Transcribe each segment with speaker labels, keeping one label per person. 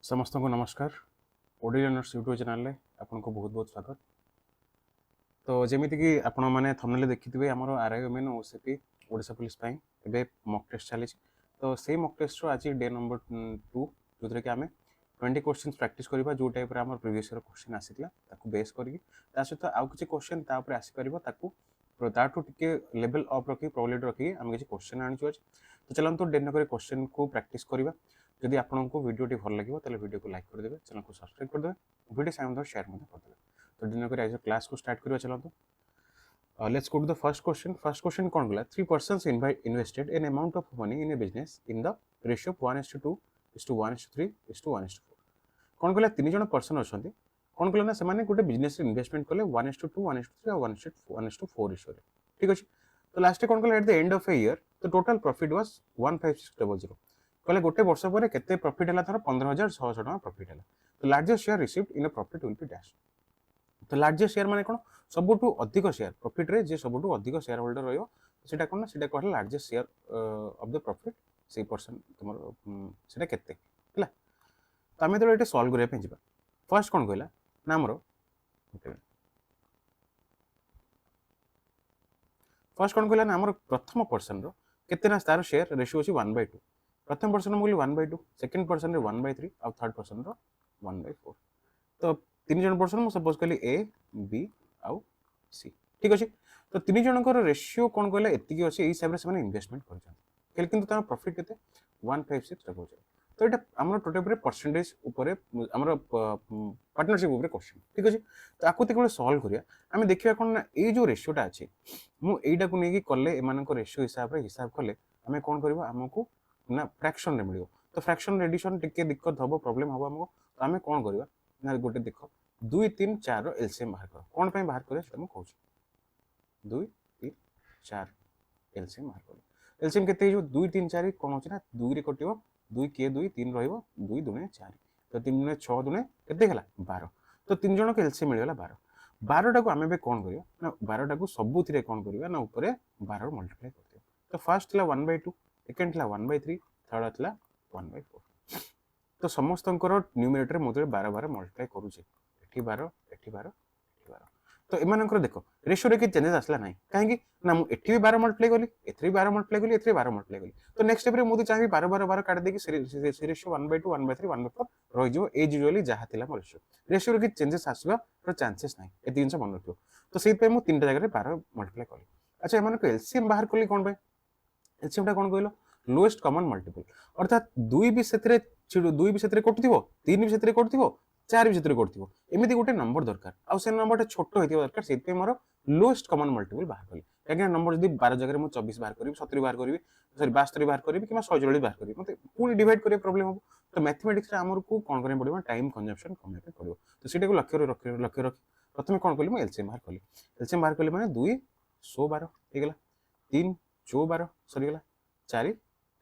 Speaker 1: समस्त को नमस्कार। ओडी लर्नर्स यूट्यूब चैनल आपको बहुत बहुत स्वागत। तो जमीती कि आपण मैंने थंबनेल देखिथिबे हमर आरआईएमएन ओसीपी ओडिशा पुलिस पई एबे मॉक टेस्ट चली। तो सेही मॉक टेस्ट रो आज डे नंबर 2 जोथरे कि आमे 20 क्वेश्चंस प्रैक्टिस करबा जो टाइप रे हमर प्रीवियस ईयर क्वेश्चन आसीतला ताकू बेस करके ता सहित आउ किछि क्वेश्चन ता ऊपर आसी परबो ताकू ताठू टिके लेवल अप रखी प्रोबेबिलिटी रखी हम किछि क्वेश्चन आनिछु आज। तो चलंतु डेन करे क्वेश्चन को प्रैक्टिस करबा। यदि आपको वीडियो टी भल लगे तो वीडियो को लाइक करदे, चैनल को सब्सक्राइब करदे, वीडियो सामने शेयर करदे। तो दिन को आज क्लास को स्टार्ट करबा। चलतो let's go to the first question. First question कोन गला, 3 persons invested an amount of money in a business in the ratio 1:2:1:3:1:4। कोन गला तीन जण पर्सन अछंती, कोन गला ना से माने गोटे बिजनेस रे इन्वेस्टमेंट कले 1:2 1:3 और 1:4 रेशियो रे। ठीक अछि। तो लास्ट कोन गला at the end of a year the total profit was 15600 कहले गोटे वर्ष पर केते प्रॉफिट हला थर 15600 टका प्रॉफिट हला। तो largest share received in a profit will be dash. तो लार्जेस्ट शेयर माने कोन सबटू अधिक शेयर प्रॉफिट रे जे सबटू अधिक शेयर होल्डर रहयो सेटा कोन सेटा कहला largest share of the profit से पर्सन तुमर सेटा केते हला। तो हमें तो एटे सॉल्व करे पे जिबा। फर्स्ट कोन कहला ना हमरो फर्स्ट कोन कहला ना हमरो प्रथम पर्सन रो केते ना तार शेयर रेशियो अछि 1/2। प्रथम पर्सन मुली 1/2, सेकंड पर्सन रे 1/3 और थर्ड पर्सन रो 1/4। तो तीन जन पर्सन मु सपोज कली ए बी आउ सी। ठीक अछि। तो तीन जन को रेशियो कोन कहले एतिकी अछि एई हिसाब रे से माने इन्वेस्टमेंट करछन केल किंतु तार प्रॉफिट केते 156 रखौ। तो एटा हमर टोटल ऊपर परसेंटेज ऊपर हमर पार्टनरशिप ऊपर क्वेश्चन। ठीक अछि। तो आकुति को सॉल्व करिया हमें देखिया कोन ना ए जो रेशियोटा अछि मु एइटा को नेकी करले एमान को रेशियो हिसाब कले हमें कोन करबा हमको ना फ्रैक्शन रे मिलियो। तो फ्रैक्शन एडिशन टिके दिक्कत हबो प्रॉब्लम हबो हमको। तो हमें कोन करबा ना गोटे देखो 2 3 4 रो एलसीएम बाहर कर। कोन पे बाहर करे सेटा म कहू 2 3 4 एलसीएम बाहर कर। एलसीएम केते जो 2 3 4 कोन होची ना 2 रे कटियो 2 के 2 3 रहइबो 2 दुने 4। तो 3 दुने 6 दुने केते हला 12। तो तीन जण के एलसीएम मिल गला 12। 12 टा को हमें बे कोन करियो ना 12 टा को सबुथिरे कोन करियो ना ऊपर 12 मल्टीप्लाई करदियो। तो फर्स्ट ला 1/2, सेकंड ला 1/3, थर्ड ला 1/4। तो समस्त न्यूमरेटर मुझे 12 12 मल्टीप्लाई करूचे एठी 12 एठी 12 एठी 12। तो एमानकर देखो रेशियो रे कि चेंजेस आसला नाही काहेकि ना मु एठी भी 12 मल्टीप्लाई कली एथि 12 मल्टीप्लाई कली एथि 12 मल्टीप्लाई कली। तो नेक्स्ट स्टेप रे मु चाहि 12 12 12 काट दे कि से रेशियो 1/2 1/3 1/4 रहि जिवो एज यूजुअली जहा थिला मो रेशियो रे कि चेंजेस आसबा रो चांसेस नाही ए तीन से मन रखियो। तो सेहि पे मु तीनटा जगह रे 12 मल्टीप्लाई कली। अच्छा एमान को एलसीएम बाहर कली कोन बे एलसीएम टा कोन कहलो लोएस्ट कॉमन मल्टीपल अर्थात 2 भी सेतरे 2 भी सेतरे कटथिबो 3 भी सेतरे कटथिबो 4 भी सेतरे कटथिबो एमिति गोटे नंबर दरकार आ से नंबर टा छोटो हेतिबो दरकार सेति पे मोर लोएस्ट कॉमन मल्टीपल बाहर कली। काहे नंबर जदी 12 जगह मु 24 बाहर करिवि 70 बाहर करिवि सॉरी 72 बाहर करिवि किमा 144 बाहर करिवि मते पूरी डिवाइड करे प्रॉब्लम हो। तो मैथमेटिक्स रे हमर को कोन करे पड़िबो टाइम कंजम्पशन कमे पे पड़िबो। तो सेटा को लक्ष्य रख प्रथमे कोन कली मु एलसीएम बाहर कली माने 2 112 हे गेला 3 4 12 सरी गेला 4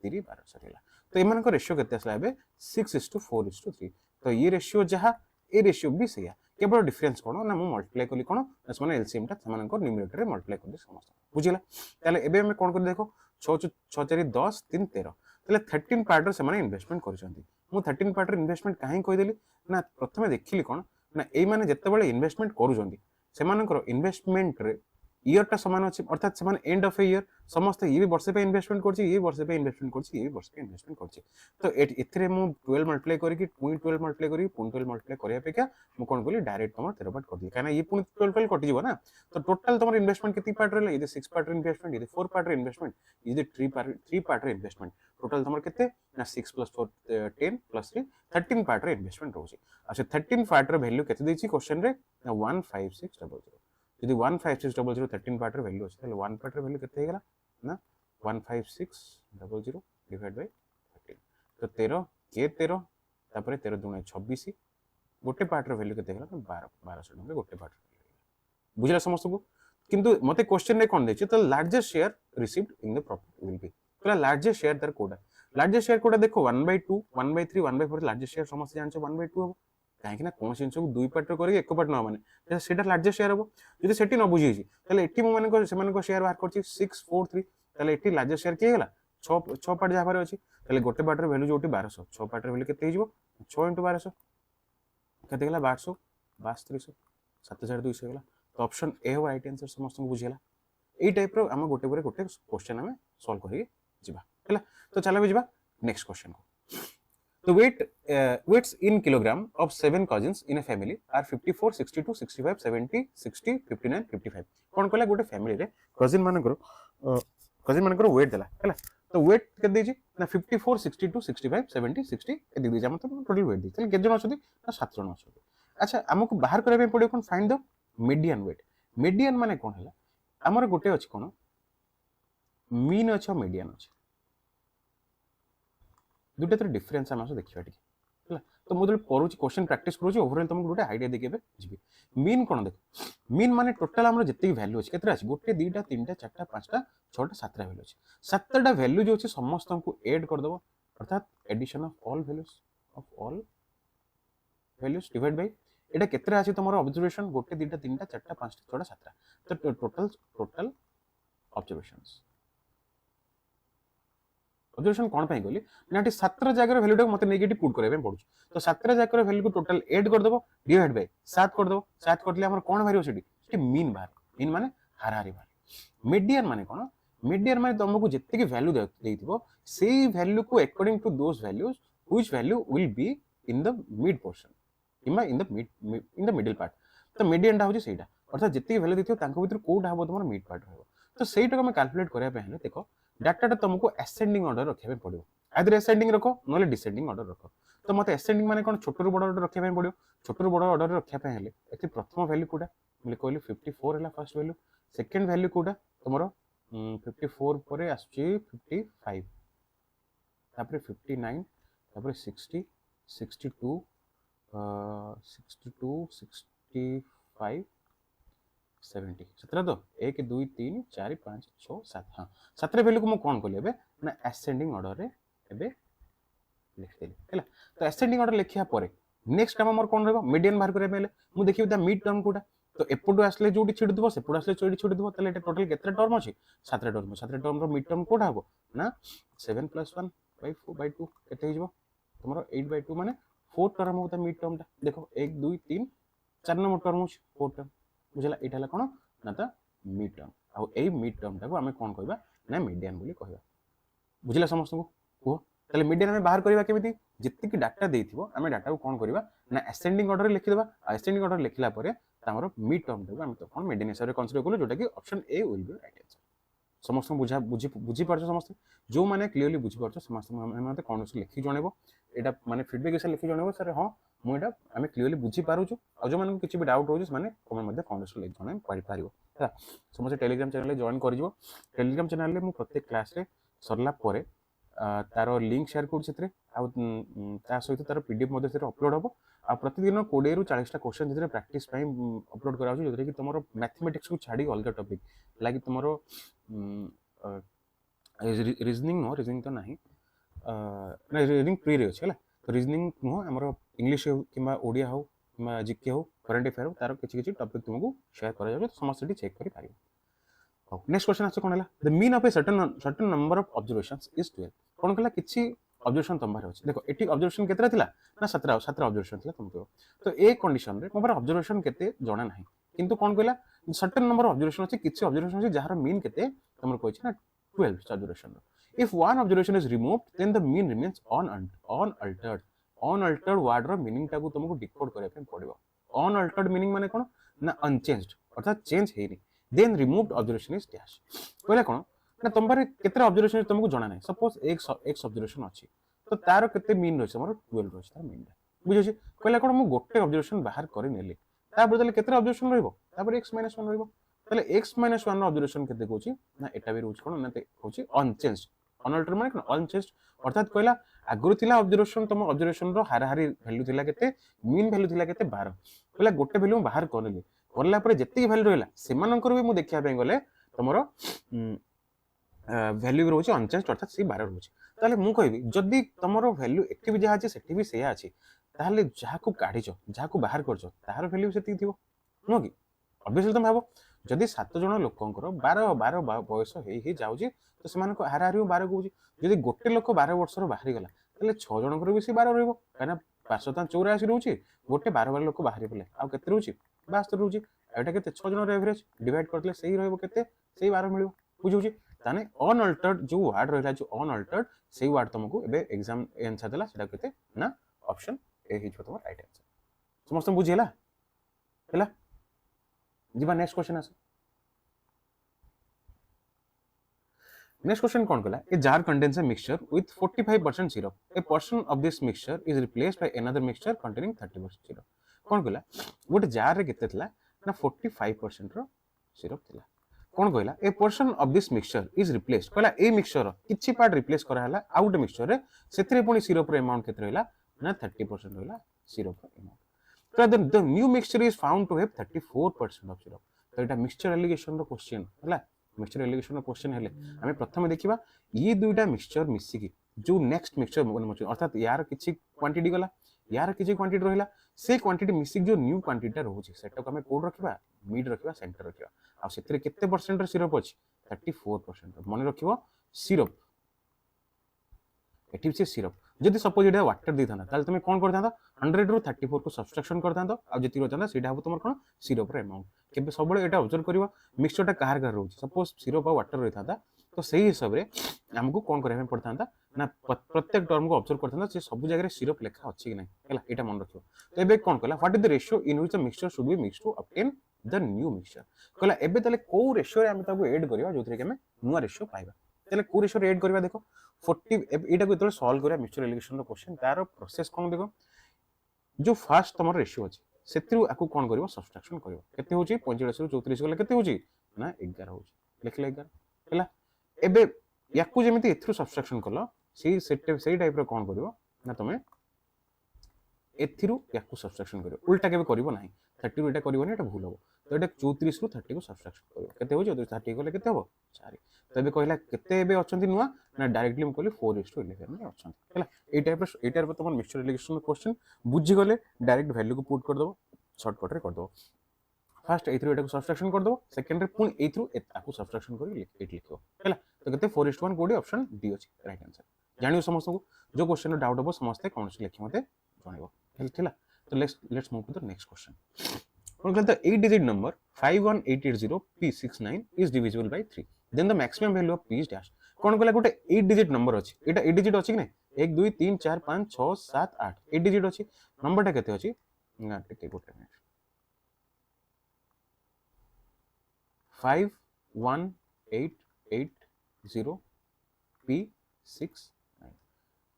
Speaker 1: 3 12 सरी गेला। तो एमान को रेशियो केते असला बे 6:4:3। तो ये रेशियो जहा ए रेशियो भी सेया केवल डिफरेंस कोन ना मु मल्टीप्लाई कली कोन माने एलसीएम टा समान को न्यूमरेटर रे मल्टीप्लाई कर दे समस्त बुझिला। ताले एबे हम कोन कर देखो 6 6 4 10 3 13 ताले 13 पार्ट रे समान इन्वेस्टमेंट करछंती। मु 13 पार्ट रे इन्वेस्टमेंट काहे कहि देली ना प्रथमे देखिली कोन ना एई माने जत्ते बेले इन्वेस्टमेंट करूछंती सेमानकर इन्वेस्टमेंट रे ईयर टा समान अछि अर्थात समान एंड ऑफ ए ईयर समस्त ये भी वर्ष पे इन्वेस्टमेंट करछि ये वर्ष पे इन्वेस्टमेंट करछि ये वर्ष पे इन्वेस्टमेंट करछि। तो एथरे मु 12 मल्टीप्लाई करी कि 12 मल्टीप्लाई करी 12 मल्टीप्लाई करिया पे क्या मु कोन बोली डायरेक्ट तमर 13 पार्ट कर दी काना ये पुनी 12 कटि जीव ना। तो टोटल तमर इन्वेस्टमेंट केति पार्ट रहले ये 6 पार्ट रे इन्वेस्टमेंट ये 4 पार्ट रे इन्वेस्टमेंट ये 3 पार्ट रे इन्वेस्टमेंट टोटल तमर केते ना 6 + 4 10 + 3 13 पार्ट रे इन्वेस्टमेंट रहउछि। अच्छा 13 पार्ट रे वैल्यू केते दैछि क्वेश्चन रे ना 15600 यदि 15600 13 पार्ट रे वैल्यू अछि ताले 1 पार्ट रे वैल्यू केते हेगला ना 15600 डिवाइड बाय 13। तो 13 के 13 तापर 13 दुणे 26 गोटे पार्ट रे वैल्यू केते हेगला 12 1200 टका गोटे पार्ट बुझला समस्त को। किंतु मते क्वेश्चन रे कोन देछि तो largest share received in the profit will be तो लार्जेस्ट शेयर दर कोडा लार्जेस्ट शेयर कोडा देखो 1/2 1/3 1/4 लार्जेस्ट शेयर समस्त जानछो 1/2 हो काहे ना कोन जिंस को दुई पार्ट करी एक पार्ट न माने सेटा लार्जेस्ट शेयर हो यदि सेठी न बुझी छी ताले एठी मो माने को से माने को शेयर बाहर करछि 643 ताले एठी लार्जेस्ट शेयर के गेला 6 पार्ट जा बारे अछि ताले गोटे पार्ट रे वैल्यू जोटी 1200 6 पार्ट रे वैल्यू केते हिजबो 6 × 1200 केते गेला 1200 3200 7200 गेला तो ऑप्शन ए हो राइट आंसर समस्त को बुझिला ए टाइप रो हम गोटे गोटे क्वेश्चन हमें सॉल्व करी जिबा हैला तो चला भी जिबा नेक्स्ट क्वेश्चन को The weights in kilogram of 7 cousins in a family are 54, 62, 65, 70, 60, 59, 55. कौन कहला गोटे फैमिली रे कजिन मानकर वेट देला हैला तो वेट के देजी ना 54, 62, 65, 70, 60 ए दे देजा मतलब टोटल वेट दी चल केते जण अछथि ना 7 जण अछथि अच्छा हमको बाहर करबे पड़ियो कोन find the median weight median माने कोन हैला हमर गोटे अछि कोन मीन अछि मीडियन अछि दुटा तर डिफरेंस हम आसो देखिबा ठीक हैला तो मु पढुची क्वेश्चन प्रैक्टिस करूची ओवरऑल तुमको गोटे आईडिया देकेबे जिबी मीन कोन देख मीन माने टोटल हमर जत्ते वैल्यू अछि केतरा अछि गोटे दुटा तीनटा चारटा पांचटा छटा सातटा वैल्यू अछि सातटा वैल्यू जो अछि समस्त को ऐड कर दबो अर्थात addition of all values divide by एटा केतरा अछि तमरो ऑब्जर्वेशन गोटे दुटा तीनटा चारटा पांचटा छटा सातटा तो टोटल ऑब्जर्वेशंस ऑब्जर्वेशन कौन पाई गली ना सातटा जगह वैल्यू टाक मते नेगेटिव पुट करबे पड़ुछ तो सातटा जगह वैल्यू को टोटल ऐड कर दबो डिवाइड बाय 7 कर दबो 7 करले हमर कोन बाहरियो सेठी मीन बाहर मीन माने हाराहारी बाहर मीडियन माने तुमको जितने की वैल्यू देइथिबो सेही वैल्यू को according to those values which value will be in the mid portion इमा इन द मिडिल पार्ट तो मीडियन टा होची सेटा अर्थात जितने वैल्यू देथिबो तांको भीतर कोडा हबो तुमर मिड पार्ट रहबो तो सेटा को मैं कैलकुलेट करया पे हले देखो डाटा तुमको असेंडिंग ऑर्डर रखिया पड़ो आदर असेंडिंग रखो नले डिसेंडिंग ऑर्डर रखो तो मते असेंडिंग माने कोन छोटरू बड़ ऑर्डर रखिया पड़ो छोटरू बड़ ऑर्डर रखिया पे हले एति प्रथम वैल्यू कोडा बोले कहली 54 हला फर्स्ट वैल्यू सेकंड वैल्यू कोडा तुमरो 54 परे आछी 55 तापर 59 तापर 60 62 65 70 सतरा तो 1 2 3 4 5 6 7 हाँ सतरे वैल्यू को मु कोन कले बे ना असेंडिंग ऑर्डर रे एबे लिख देली हैला तो असेंडिंग ऑर्डर लिखिया परे नेक्स्ट टाइम हमर कोन रहबो मीडियन बाहर करे बेले मु देखियो द मिड टर्म कोडा तो एपटो आसले जोडी छिड़ दबो सेपटो आसले जोडी छिड़ दबो तले एटा टोटल केतरा टर्म अछि सातरा टर्म रो मिड टर्म कोडा हबो ना 7 + 1 / 4 / 2 केते हिजबो तमरो 8/2 माने 4 टर्म होता मिड टर्म ता देखो 1 2 3 4 नंबर टर्म अछि 4 टर्म बुझला एटा ला कोन ना ता मिड टर्म आ ए मिड टर्म ता को हमें कोन कहबा ना मीडियन बोली कहबा बुझला समस्त को को तले मीडियन हमें बाहर करबा केमिति जित्ते की डाटा देथिबो हमें डाटा को कोन करबा ना असेंडिंग ऑर्डर लिखि देबा असेंडिंग ऑर्डर लिखला परे तामरो मिड टर्म ता हम तो कोन मीडियन हिसाब रे कंसीडर करलो जोटा की option A will be right answer समस्त बुझी पारछो समस्त जो माने क्लियरली बुझी पारछो समस्त हम मते कोन लिखि जणेबो एटा माने फीडबैक हिसाब लिखि जणेबो सर हां मु एटा हमें क्लियरली बुझी पारुछु आ जो माने किछि भी डाउट होछि माने कमेंट मध्ये कोन लिखि जणे पारि पारिबो हा समस्त टेलीग्राम चैनल जॉइन कर जिवो टेलीग्राम चैनल मु प्रत्येक क्लास रे सरला परे तारो लिंक शेयर कर छेत्रे आ ता सहित तारो पीडीएफ मध्ये से अपलोड हबो आ प्रतिदिन 20 रु 40 टा क्वेश्चन जेतरे प्रैक्टिस पई अपलोड करा होछि जेतरे कि तमरो मैथमेटिक्स को छाडी अलगा टॉपिक लागी तमरो रीजनिंग तो नहीं रीजनिंग प्री रे अछि हला तो रीजनिंग नो हमरो इंग्लिश किबा ओडिया हो किबा जीके हो करंट अफेयर हो तारो किछि टॉपिक तुमको शेयर करा जाबे समस्त चेक करि पारिबो नेक्स्ट क्वेश्चन आछे कोन हला the mean of a certain number of observations is 12 कोन कहला किछि ऑब्जर्वेशन तंबार अछि देखो एटी ऑब्जर्वेशन केतरा थिला ना 17 ऑब्जर्वेशन थिला तुमको तो ए कंडीशन रे मोबार ऑब्जर्वेशन केते जणा नाही किंतु कोन कहला सर्टेन नंबर ऑब्जर्वेशन अछि किछि ऑब्जर्वेशन अछि जहार मीन केते तमर कहै छै ना 12 observation if one observation is removed then the mean remains unaltered word row meaning टा को तुमको डिकोड करे पे पड़िबो unaltered मीनिंग माने कोन ना अनचेंज्ड अर्थात चेंज हेनी then removed observation is dash कहले कोन ना तंबारे केतरा ऑब्जर्वेशन तुमको जणा नाही सपोज एक ऑब्जर्वेशन अछि तो तारो केते मीन रहै हमर 12 रहै तार मीन बुझै छी कहले कोन मु गोटे ऑब्जर्वेशन बाहर करे नेली ता बदले केतरा ऑब्जर्वेशन रहइबो तापर x - 1 रहइबो तले x - 1 रो ऑब्जर्वेशन केते कहूची ना एटा भी रहउछ कोन ना ते कहूची अनचेंज्ड अनअल्टर्ड माने कोन अनचेंज्ड अर्थात कहला आगुरु थिला ऑब्जर्वेशन तुम ऑब्जर्वेशन रो हाराहारी वैल्यू थिला केते मीन वैल्यू थिला केते 12 कहला गोटे वैल्यू बाहर करली करला परे जत्ते वैल्यू रहला सेमानकर भी मु देखिया पे गले तमरो वैल्यू रहउछ अनचेंज्ड अर्थात सी 12 रहउछ ताले मु कहबी जदी तमरो वैल्यू एठी भी जहा अछि सेठी भी सेया अछि ताले जाहा को काढिचो जाहा को बाहर करचो तार वैल्यू सेती थिबो नो कि ऑब्वियसली तुम भाबो जदी 7 जण लोकंकर 12 बयस हे जाउची तो सेमान को हाराहारी 12 कहउची जदी गोटे लोक 12 वर्ष रो बाहरी गला ताले 6 जणकर भी से 12 रहइबो काना 500 84 रोचे गोटे 12 लोक बाहरी पले आउ केते रोचे 72 रोचे एटा केते 6 जन एवरेज डिवाइड करले सही रहबो केते सही 12 मिलियो बुझुची ताने अनअल्टर्ड जो वर्ड रहला जो अनअल्टर्ड सही वर्ड तुमको एबे एग्जाम आंसर देला सेटा केते ना ऑप्शन ए हिजो तुम राइट आंसर समस्त बुझिला हैला जीवा नेक्स्ट क्वेश्चन आसे नेक्स्ट क्वेश्चन कौन कहला a jar contains a mixture with 45% syrup A portion of this mixture is replaced by another mixture containing 30% syrup कौन कहला गोटे जार रे केते थला ना 45% रो सिरप थला कौन कहला ए portion of this mixture is replaced कहला ए मिक्सचर किछि पार्ट रिप्लेस करा हला आउट मिक्सचर रे सेतरे पुनी सिरप रो अमाउंट केते रहला ना 30% रहला सिरप रो अमाउंट तो the new mixture is found to have 34% of syrup तो एटा मिक्सचर एलिगेशन रो क्वेश्चन हला मिक्सचर एलिगेशन रो क्वेश्चन हेले हमें प्रथम देखिबा ये दुईटा मिक्सचर मिसी की जो नेक्स्ट मिक्सचर अर्थात यार किछि क्वांटिटी गला यार किछि क्वांटिटी रहिला से क्वांटिटी मिसी जो न्यू क्वांटिटी रहउछि सेटा को हमें कोड रखिबा मिड रखिबा सेंटर रखिबा आ सेतरे केते परसेंट रो सिरप अछि 34% मन रखिबो सिरप एटी से सिरप जदि सपोज एटा वाटर दी थाना ताले तुम कोन करथांदा 100 रो 34 को सब्सट्रैक्शन करथांदा आ जति रहथांदा सेटा हबो तुमर कोन सिरप रो अमाउंट केबे सबले एटा ऑब्जर्व करिवो मिक्सचरटा कहार कर रहउछि सपोज सिरप आ वाटर रहथांदा तो सही हिसाब रे हमको कोन करबे पड़थांदा ना प्रत्येक टर्म को ऑब्जर्व करथांदा से सब जगह रे सिरप लेखा अछि कि नै हैला एटा मन रखियो तो एबे कोन कहला what is the ratio in which the mixture should be mixed to obtain the new mixture कहला एबे तले को रेशियो रे हम ताको ऐड करियो जोथरे के हम नुवा रेशियो पाइबा तले को रेशियो रे ऐड करबा देखो 40 एटा को तले सॉल्व करिया मिक्सचर एलिगेशन रो क्वेश्चन तारो प्रोसेस कोन देखो जो फर्स्ट तमर रेशियो अछि सेतिरु आकु कोन करिवो सब्सट्रैक्शन करिवो केते होची 45 रु 34 गले केते होची ना 11 होची लिखले 11 हैला एबे याकु जेमिति एथरु सब्सट्रैक्शन कलो सेई टाइप रो कोन करिवो ना तमे एथिरु याकु सब्सट्रैक्शन करिवो उल्टा केबे करिवो नाही 30 रु एटा करिवो नि एटा भूल हो तो एटा 34 रु 30 को सब्सट्रैक्शन करिवो केते होची 30 गले केते हो 4 तो एबे कहला केते एबे अछंती नुवा ना डायरेक्टली हम कहली 4:11 में अछंती हैला ए टाइप रो तमन मिक्सचर एलिगेशन क्वेश्चन बुझी गले डायरेक्ट वैल्यू को पुट कर दो शॉर्टकट रे कर दो फर्स्ट ए थ्रू एटा को सब्सट्रैक्शन कर दो सेकंड रे पुन ए थ्रू एटा को सब्सट्रैक्शन कर लिखो हैला तो केते 4:1 कोडी ऑप्शन डी अछि राइट आंसर जानियो समस्त को जो क्वेश्चन रो डाउट हो समस्त कोन से लिखि मते जणाइबो हैला तो let's move to the next question कौन कहता है 8 digit number 51880p69 is divisible by 3 then the maximum value of p is dash कौन कहला गोटे 8 digit number अछि एटा 8 digit अछि कि नै 1 2 3 4 5 6 7 8 8 digit अछि नंबर टा केते अछि ना टिके गोटे मिनिट 51880p69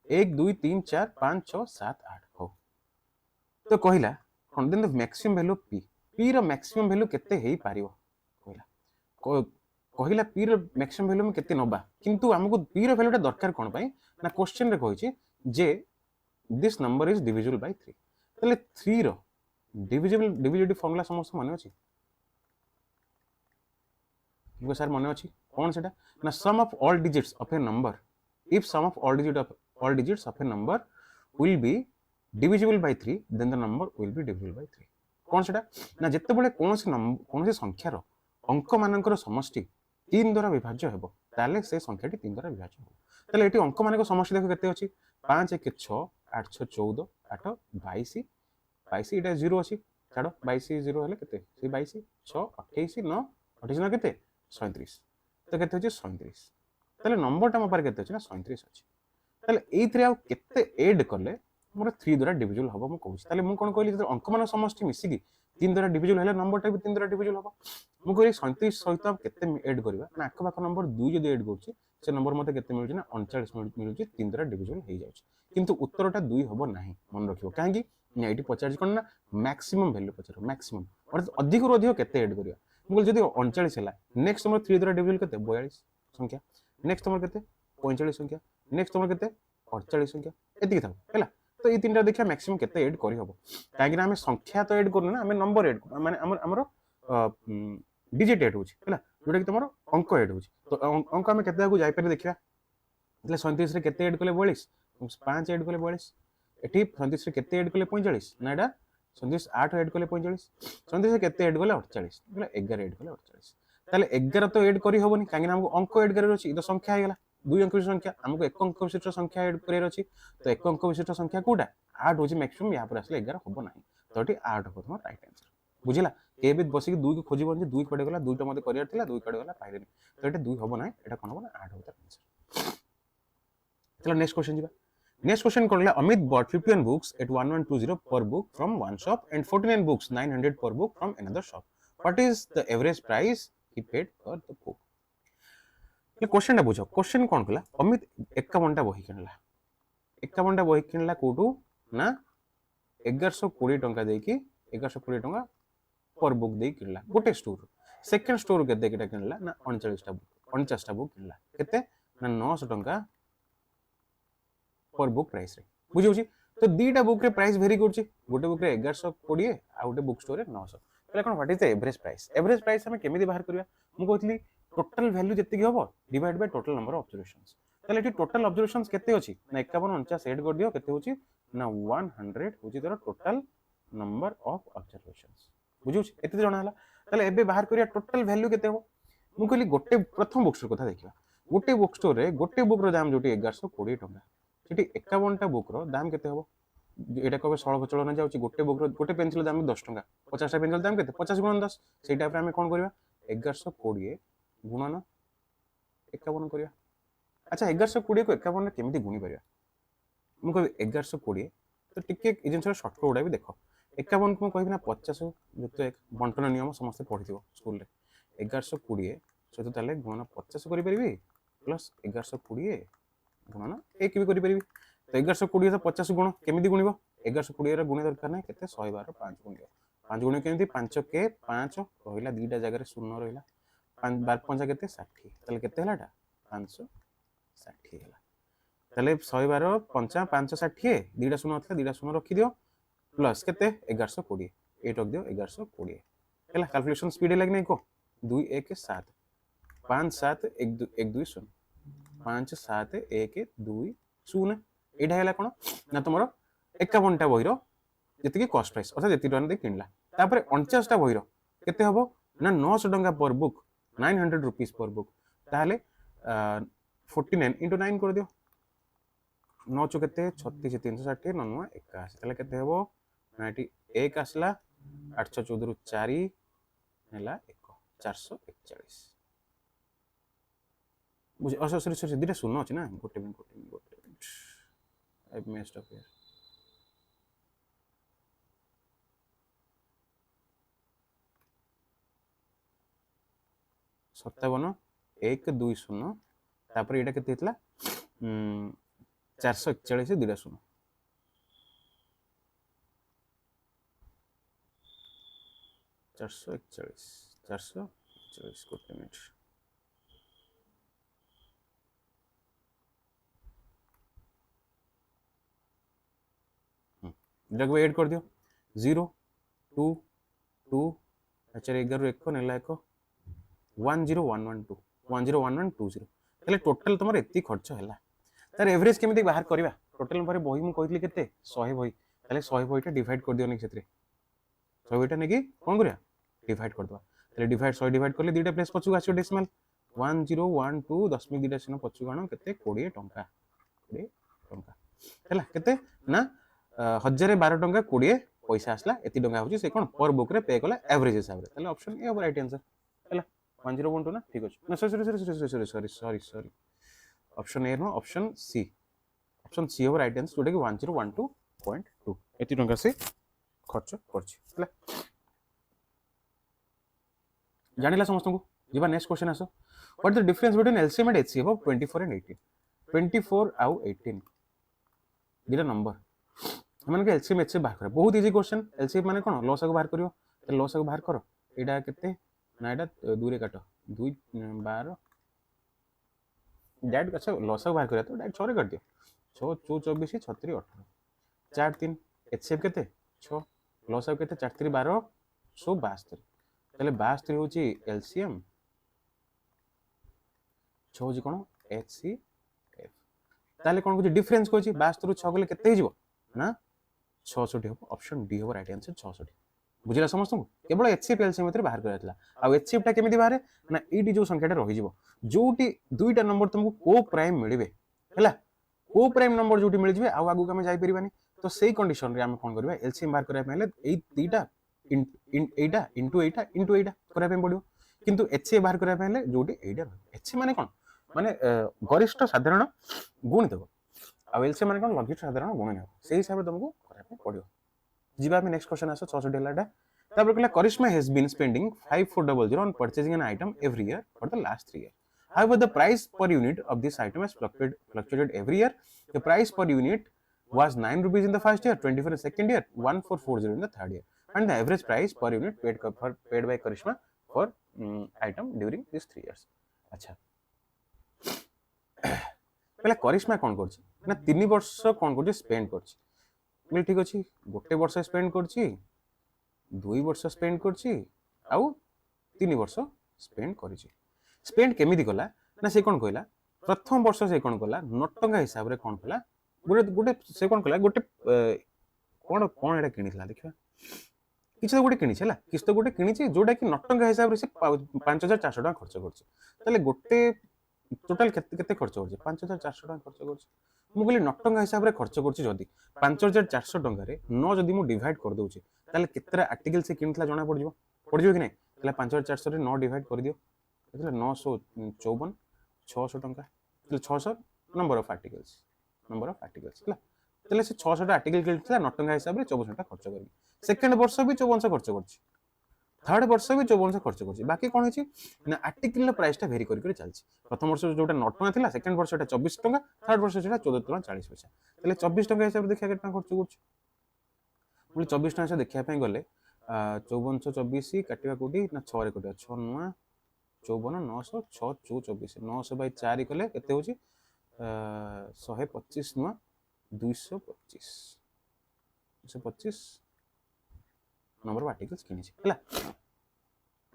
Speaker 1: 1 2 3 4 5 6 7 8 हो तो कहला कौन then the maximum value p p रो मैक्सिमम वैल्यू केते हेई पारिवो कहला कहला p रो मैक्सिमम वैल्यू में केते नबा किंतु हमको p रो वैल्यूटा दरकार कोन पई ना क्वेश्चन रे कहिछि जे this number is divisible by 3 तले 3 रो डिविजिबिलिटी फार्मूला समस्त माने अछि इको सर माने अछि कोन सेटा ना sum of all digits of a number if sum of all digits of a number will be divisible by 3 then the number will be divisible by 3 कौन सेटा ना जत्ते बेले कोनोसी संख्या रो अंक मानकर समष्टि 3 द्वारा विभाज्य हेबो ताले से संख्याटी 3 द्वारा विभाज्य हेबो ताले एटी अंक मानकर समष्टि देखो केते अछि 5 1 6 8 6 14 8 22 22 एटा 0 अछि छाडो 22 0 हेले केते से 22 6 28 9 28 ना केते 37 तो केते अछि 37 ताले नंबर टा म पार केते अछि ना 37 अछि ताले एथरे आ केते ऐड करले मोर 3 द्वारा डिविजिबल हबो म कहूछी ताले मु कोन कहली जे अंक मान समष्टि मिसी की 3 द्वारा डिविजिबल हेले नंबर टा भी 3 द्वारा डिविजिबल हबो मु कहली 37 सहित केते ऐड करबा ना आख पाख नंबर 2 जदी ऐड करछि से नंबर मते केते मिलुछि ना 39 मिलुछि 3 द्वारा डिविजिबल हे जाउछि किंतु उत्तरटा 2 हबो नाही मन रखियो काहेकि ना एटी पचार कोन ना मैक्सिमम वैल्यू पचार मैक्सिमम और अधिक रो अधिक केते ऐड करिया मु कहली जदी 39 हैला नेक्स्ट नंबर 3 द्वारा डिविजिबल केते 42 संख्या नेक्स्ट नंबर केते 45 संख्या नेक्स्ट नंबर केते 48 संख्या एति था हैला तो ये तीनटा देखिया मैक्सिमम केते ऐड करी हबो काहे कि हमें संख्या तो ऐड करनु ना हमें नंबर ऐड माने हमर डिजिट ऐड होछि हैला जोटा कि तमरो अंक ऐड होछि तो अंक हमें केते को जाई पारे देखिया એટલે 37 रे केते ऐड कले 42 5 ऐड कले 42 एठी 37 रे केते ऐड कले 45 ना एटा 37 8 ऐड कले 45 37 रे केते ऐड कले 48 એટલે 11 ऐड कले 48 ताले 11 तो ऐड करी हबोनी काहे कि हमको अंक ऐड करे अछि तो संख्या हेगला 2 अंक विशिष्ट संख्या हमको 1 अंक विशिष्ट संख्या ऐड करे अछि तो 1 अंक विशिष्ट संख्या कोडा 8 होची मैक्सिमम या पर आसले 11 होबो नाही तो एटी 8 हो तुम राइट आंसर बुझिला के भी बसी के 2 को खोजी बन जे 2 कड़े गला 2 टा मते करियर थिला 2 कड़े गला पाइलेनी तो एटी 2 होबो नाही एटा कोन होबो ना 8 होता आंसर चलो नेक्स्ट क्वेश्चन जीवा next question cone Amit bought 51 books at 1120 per book from one shop and 49 books 900 per book from another shop what is the average price he paid for the book ये question बुझ question कौन कला अमित 51 बही किनला 51 बही किनला कोटू ना 1120 टंका देकी 1120 टंका पर बुक दे किनला गोटे स्टोर सेकंड स्टोर के देकिटा किनला ना 39 टा बुक 49 टा बुक किनला केते ना 900 टंका पर बुक प्राइस रे बुझी होची तो दीटा बुक रे प्राइस वेरी करची गोटे बुक रे 1120 आ गोटे बुक स्टोर रे 900 पहले कोन what is the average price हमें केमिति बाहर करिया मु कहतली टोटल वैल्यू जति हबो divide by total number of observations ताले एटी टोटल ऑब्जर्वेशंस केते अछि ना 51 49 ऐड कर दियो केते होची ना 100 होची तोर टोटल नंबर ऑफ ऑब्जर्वेशंस बुझी होची एते जणा हला ताले एबे बाहर करिया टोटल वैल्यू केते हबो मु कहली गोटे प्रथम बुक स्टोर कथा देखिबा गोटे बुक स्टोर रे गोटे बुक रो दाम जोटी 1120 टंका सेठी 51 टा बुक रो दाम केते हबो एटा कबे 16 चलन जाउची गोटे बुक रो गोटे पेंसिल दाम 10 टंका 50 टा पेंसिल दाम केते 50 गुणन 10 सेही टाइप रे हम कोन करबा 1120 गुणन 51 करिया अच्छा 1120 को 51 रे केमिति गुणी परिया मु कहबी 1120 तो टिके एजेंसी शॉर्टकट उडा भी देखो 51 को कहबी ना 50 जुक्त एक बंटन नियम समस्त पढिथिबो स्कूल रे 1120 सहित ताले गुणन 50 करि परिबी प्लस 1120 गुणन 1 भी करि परिबी तो 1120 से 50 गुण केमिति गुणिबो 1120 रे गुणे दरकार नै केते 112 5 गुणियो 5 गुण केमिति 5 के 5 रहिला दीटा जगह रे शून्य रहिला 5 12 5 केते 60 तले केते हलाटा 560 हला तले 112 5 560 दीटा शून्य था दीटा शून्य रखि दियो प्लस केते 1120 8 रख दियो 1120 हला कैलकुलेशन स्पीड लाग नै को 2 1 7 5 7 1 2 1 2 0 5 7 1 2 0 एटा हैला कोन ना तुमरो 51 टा बहिरो जति कॉस्ट प्राइस अर्थात जति टन दे किनला तापर 49 टा बहिरो केते हबो ना 900 टंका पर बुक 900 रुपीस पर बुक ताले 49 into 9 कर दियो 9 चो केते 36 360 9 81 ताले केते हबो 91 आसला 814 रु 4 हैला 1 441 मुझे सॉरी दीटा शून्य अछि ना गोटे minute I messed up here 57 1 2 0 तापर एटा केते हितला 441 दीटा शून्य 441 गोटे मिनिट जगह ऐड कर दियो 0 2 2 अच्छा 11 1 नेला 1 10112 10112 तले टोटल तुमर एती खर्च हैला तार एवरेज केमिति बाहर करबा टोटल नंबर बही मु कहितली केते 100 बही तले 100 बहीटा डिवाइड कर दियो नै क्षेत्र 100 बहीटा नेकी कोन करिया डिवाइड कर दवा तले डिवाइड 100 डिवाइड करले दीटा प्लेस पछु आछो डेसिमल 1012 दशमिक दीटा सिनो पछु गाणो केते 20 टंका हैला केते ना 1012 टंका 20 पैसा आसला एती टंका होची से कोन पर बुक रे पे कला एवरेज हिसाब रे तले ऑप्शन ए राइट आंसर हैला 1012 ना ठीक अछि ना sorry option A no option C हो राइट आंसर जोटा कि 1012.2 एती टंका से खर्च करछि हैला जानिला समस्त को जीवा नेक्स्ट क्वेश्चन आसो what the difference between LCM and HCF of 24 and 18 24 आउ 18 दीटा नंबर हमन के एलसीएम एचसीएफ बाहर कर बहुत इजी क्वेश्चन एलसीएफ माने कोन लॉस को बाहर करियो त लॉस को बाहर करो एडा केते ना एडा दूरे काटो 2 12 डाइट अच्छा लॉस को बाहर करियो तो डाइट 6 रे काट दियो 6 2 24 36 18 4 3 एचसीएफ केते 6 लॉस को केते 4 3 12 162 तले 62 होची एलसीएम 6 होची कोन एचसीएफ ताले कोन को डिफरेंस को होची 62 रु 6 गले केते हिजबो ना 66 हो ऑप्शन डी हो राइट आंसर 66 बुझिला समस्त को केवल एचसीएफ एलसीएम मध्ये बाहर करथला आ एचसीएफ टा केमिति बाहर ना एडी जो संख्याटा रहि जिवो जोटी दुईटा नंबर तुमको को प्राइम मिलिबे हला को प्राइम नंबर जोटी मिल जिवे आ आगु हम जाई परिबानी तो सेही कंडीशन रे हम कोन करबा एलसीएम बाहर करबा पहले एई दीटा एटा इनटू एटा करबा पड़ियो किंतु एचसीए बाहर करबा पहले जोटी एटा एचसी माने कोन माने गरिष्ठ साधारण गुणितक आ एलसीएम माने कोन लघिष्ठ साधारण गुणितक सेही हिसाब रे तुमको करबा पड़ियो जीवा में नेक्स्ट क्वेश्चन आसो 66 डेलाटा तापर कहला Karishma has been spending 5400 on purchasing an item every year for the last 3 years. However, the price per unit of this item has fluctuated every year. The price per unit was 9 rupees in the first year, 20 for the second year, 1440 in the third year. And the average price per unit paid by Karishma for item during these 3 years. अच्छा पहले करिश्मा कौन करछि ना 3 वर्ष कौन करछि spend करछि बोले ठीक अछि गोटे वर्ष स्पेंड करछि 2 वर्ष स्पेंड करछि आउ 3 वर्ष स्पेंड करछि स्पेंड केमिति कला ना से कोन कहला प्रथम वर्ष से कोन कला नटंगा हिसाब रे कोन कला गोटे गोटे से कोन कला गोटे कोन कोन एटा किनिथला देखिबा किछ तो गोटे किनिछ हला किछ तो गोटे किनिछ जोडा कि नटंगा हिसाब रे से 5400 टका खर्च करछि तले गोटे टोटल केते केते खर्च करछि 5400 टका खर्च करछि मु कहली नटंगा हिसाब रे खर्च करछि जदी 5400 टका रे न जदी मु डिवाइड कर दउछि ताले केतरा आर्टिकल से किनिथला जणा पड़ जिवो कि नै ताले 5400 रे 9 डिवाइड कर दियो ताले 954 600 टका ताले 600 नंबर ऑफ आर्टिकल्स हला ताले से 600 आर्टिकल किनिथला नटंगा हिसाब रे 5400 टका खर्च करबी सेकंड वर्ष भी 5400 खर्च करछि थर्ड वर्ष भी 5400 खर्च करछि बाकी कोन होछि ना आर्टिकल प्राइस टा वेरी करि चलछि प्रथम वर्ष जोटा 9 टका थिला सेकंड वर्ष एटा 24 टका थर्ड वर्ष सेटा 14 टका 40 पैसा ताले 24 टका हिसाब रे देखिया केतना खर्च करछि बोले 24 टका से देखिया पय गले 5424 काटिबा कोटी ना 6 रे कोटी 6 नुआ 54 900 6 24 900 बाय 4 कले केते होछि 125 नुआ 225 नंबर ऑफ आर्टिकल्स किनिछि हला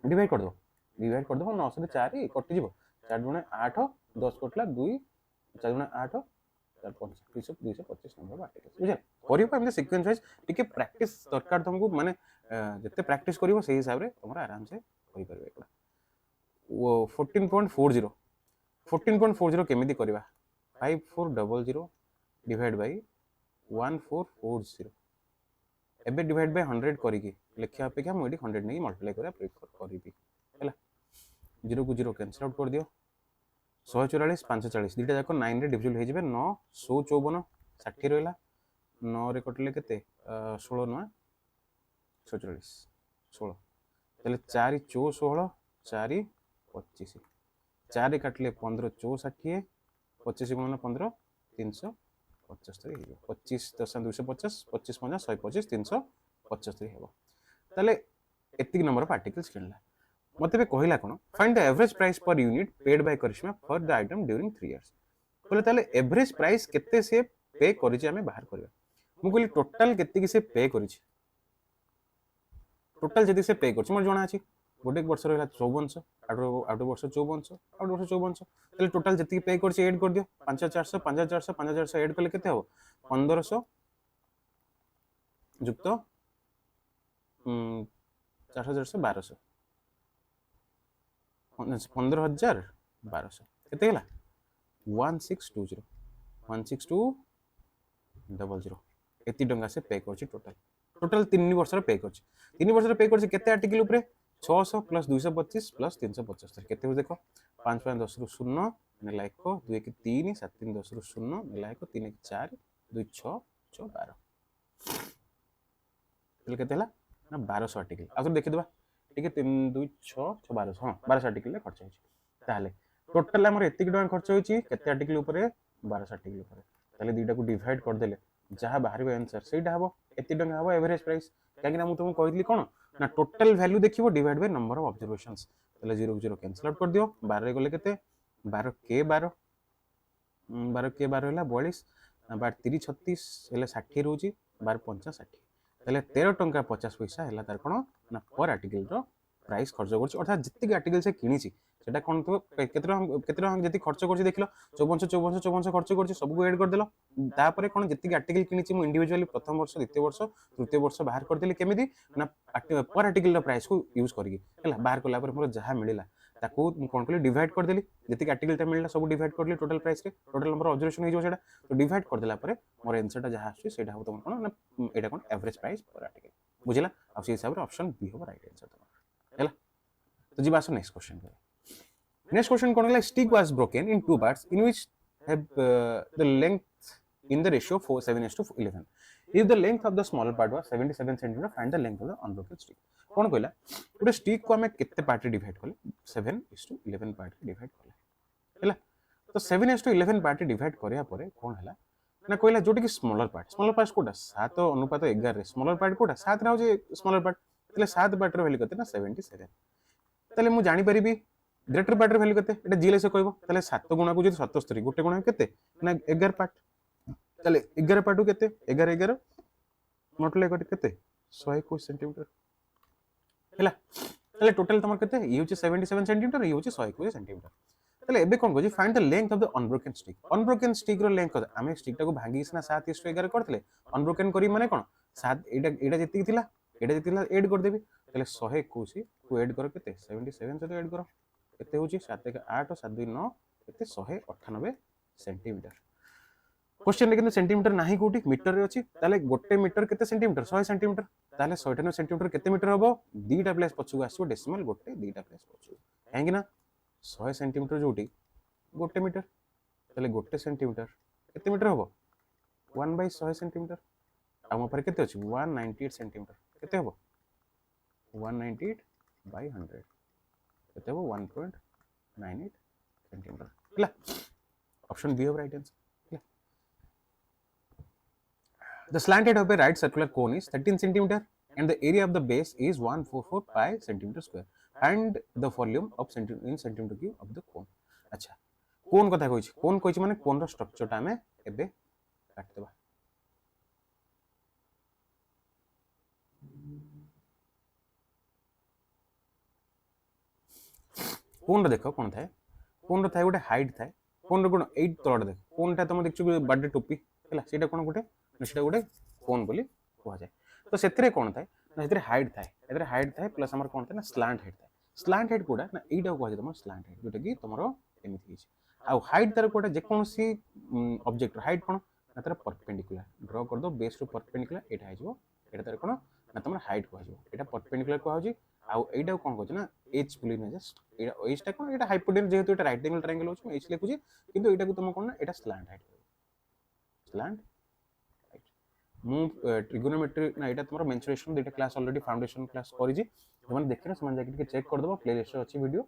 Speaker 1: डिवाइड कर दो 900 रे 4 कटि जिवो 4 गुणे 8 10 कटला 2 4 गुणे 8 4 5 225 नंबर ऑफ आर्टिकल्स बुझे करियो एमते सीक्वेंस वाइज टिके प्रैक्टिस दरकार तुमको माने जते प्रैक्टिस करिवो सेही हिसाब रे तुमरा आराम से करि परबे एकला वो 14.40 केमिति करबा 5400 डिवाइड बाय 1440 एबे डिवाइड बाय 100 करिकी लिखिया अपेक्षा मु एडी 100 नै मल्टीप्लाई करा प्रेफर करिबी हैला 0 को 0 कैंसिल आउट कर दियो 144 540 दीटा जाको 9 रे डिविजन हे जिबे 9 154 60 रहला 9 रे कटले केते 16 9 144 16 तले 4 4 16 4 25 4 रे काटले 15 4 60 25 गुणन 15 375 हे 25 10 250 25 50 125 375 हेबो तले एतिक नंबर ऑफ आर्टिकल्स किनला मते बे कहिला कोन find the average price per unit paid by Karishma for the item during 3 years बोले ताले एवरेज प्राइस केते से पे करिछि हमें बाहर करबा मु कहली टोटल केते से पे करिछि टोटल जदी से पे करछि मोर जणा अछि गोटे वर्ष रहला 5400 आठ वर्ष 5400 आठ वर्ष 5400 ताले टोटल जति पे करछि ऐड कर दियो 5400 5400 5400 ऐड करले केते हो 1500 जुक्त 4400 1200 15012 केते गेला 1620 16200 एति डंगा से पे करछि टोटल 3 वर्ष रे पे करछि 3 वर्ष रे पे करछि केते आर्टिकल ऊपर 600 प्लस 225 प्लस 375 केते हो देखो 5 5 10 रु 0 नेला 1 2 1 3 7 3 10 रु 0 नेला 1 3 1 4 2 6 6 12 तले केते हला ना 1200 आर्टिकल आ तो देखि दबा ठीक है 3 2 6 6 1200 हां 1200 आर्टिकल ले खर्च होछि ताले टोटल हमर एतिक डंगा खर्च होछि केते आर्टिकल ऊपर 1200 आर्टिकल ऊपर ताले दीटा को डिवाइड कर देले जहा बाहर बे आंसर सेटा हबो एति डंगा हबो एवरेज प्राइस काकि ना मु तुमको कहली कोन ना टोटल वैल्यू देखिबो divide by number of observations तले 0 0 कैंसिल आउट कर दियो 12 रे गले केते 12 के 12 होला 42 12 3 36 हेले 60 रहउची 12 5 60 तले 13 टंका 50 पैसा हैला तार कोन ना पर आर्टिकल रो प्राइस खर्च करछि अर्थात जति आर्टिकल से किनिछि सेटा कोन तो केतरा हम जति खर्च करछि देखलो 54 खर्च करछि सब को ऐड कर देलो तापरे कोन जति आर्टिकल किनिछि मु इंडिविजुअली प्रथम वर्ष द्वितीय वर्ष तृतीय वर्ष बाहर कर देली केमिति ना पर आर्टिकल रो प्राइस को यूज करगी हैला बाहर करला पर मोर जहा मिलिला ताको मु कोन कली डिवाइड कर देली जति आर्टिकल ता मिलला सब डिवाइड करली टोटल प्राइस रे टोटल नंबर ऑब्जर्वेशन हो जो सेटा तो डिवाइड कर देला परे मोर आंसर ता जहा आछी सेटा हो तुम कोन ना एटा कोन एवरेज प्राइस पर आर्टिकल बुझिला आ से हिसाब रे ऑप्शन बी हो राइट आंसर तुम हैला तो जी बासो नेक्स्ट क्वेश्चन करे next question cone like stick was broken in two parts in which have the length in the ratio 7:11 if the length of the smaller part was 77 cm find the length of the unbroken stick कोन कहला गोटे stick को हमें केते part रे divide करले 7:11 part रे divide करले हैला तो 7:11 पार्ट रे डिवाइड करिया परे कोन हला ना कहला जोटी की स्मॉलर पार्ट कोटा 7 अनुपात 11 रे स्मॉलर पार्ट कोटा 7 रा हो जे स्मॉलर पार्ट तले 7 पार्ट रे वैल्यू कते ना 77 तले मु जानि परिबी ग्रेटर पार्ट रे वैल्यू कते एटा जीले से कहबो तले 7 गुणा को जे 77 गोटे गुणा केते ना 11 पार्ट तले 11 पार्ट केते 11 11 मल्टीप्लाई कर केते 121 सेंटीमीटर हैला तले टोटल तमर केते ये होची 77 सेंटीमीटर ये होची 121 सेंटीमीटर तले एबे कोन कोजी find the length of the unbroken stick रो लेंथ आमे स्टिक टाको भांगी सना 7:11 करथले अनब्रोकन करी माने कोन 7 एटा जति थिला ऐड कर देबी तले 121 को ऐड कर केते 77 से ऐड करो केते होची 7 1 8 7 2 9 केते 198 सेंटीमीटर क्वेश्चन लेकिन सेंटीमीटर नाही कोठी मीटर रे अछि ताले गोटे मीटर केते सेंटीमीटर 100 सेंटीमीटर ताले 198 सेंटीमीटर केते मीटर हबो दीटा प्लेस पछुआ आसो डेसिमल गोटे दीटा प्लेस पछु काहेकि ना 100 सेंटीमीटर जोटी गोटे मीटर ताले गोटे सेंटीमीटर केते मीटर हबो 1/100 सेंटीमीटर आ ऊपर केते अछि 198 सेंटीमीटर केते हबो 198/100 केते हबो 1.98 सेंटीमीटर हला ऑप्शन बी हो right answer The slant head of a right circular cone is 13 cm and the area of the base is 144 pi centimeter square. Find the volume of in centimeter cube of the cone. अच्छा कोन कथा कहै छी कोन कहै छी माने कोन रो structure ता हमें एबे काट देबा कोन रो देखो कोन थाए कोन रो थाए गोटे हाइट थाए कोन रो गुण 8 तलड देख कोनटा तुम देखछु बर्थडे टोपी हला सेटा कोन गोटे सेटा गोटे कोन बोली कहा जाए तो सेतरे कोन थाए ना सेतरे हाइट थाए प्लस हमर कोन थाए ना स्लांट हेड कोडा ना एटा कहा जाय तुम स्लांट हेड जोटा कि तुमरो एमिति हिच आ हाइट तार कोडा जे कोनसी ऑब्जेक्ट हाइट कोन ना तार परपेंडिकुलर ड्रा कर दो बेस टू परपेंडिकुलर एटा हिजबो एटा तार कोन ना तुमर हाइट कहा जाय एटा परपेंडिकुलर कहा जाय आ एटा कोन कहछ ना एच बोली ना जस्ट एटा एच टा कोन एटा हाइपोटेन्यूज जेहेतु एटा राइट एंगल ट्रायंगल होछ एच लिखुची किंतु एटा को तुम कोन ना एटा स्लांट हाइट स्लांट मु ट्रिगोनोमेट्री ना एटा तुमरो मेंसुरेशन दुटा क्लास ऑलरेडी फाउंडेशन क्लास करि जी जमन देखिना समान जाके के चेक कर दबो प्लेलिस्ट रे अछि वीडियो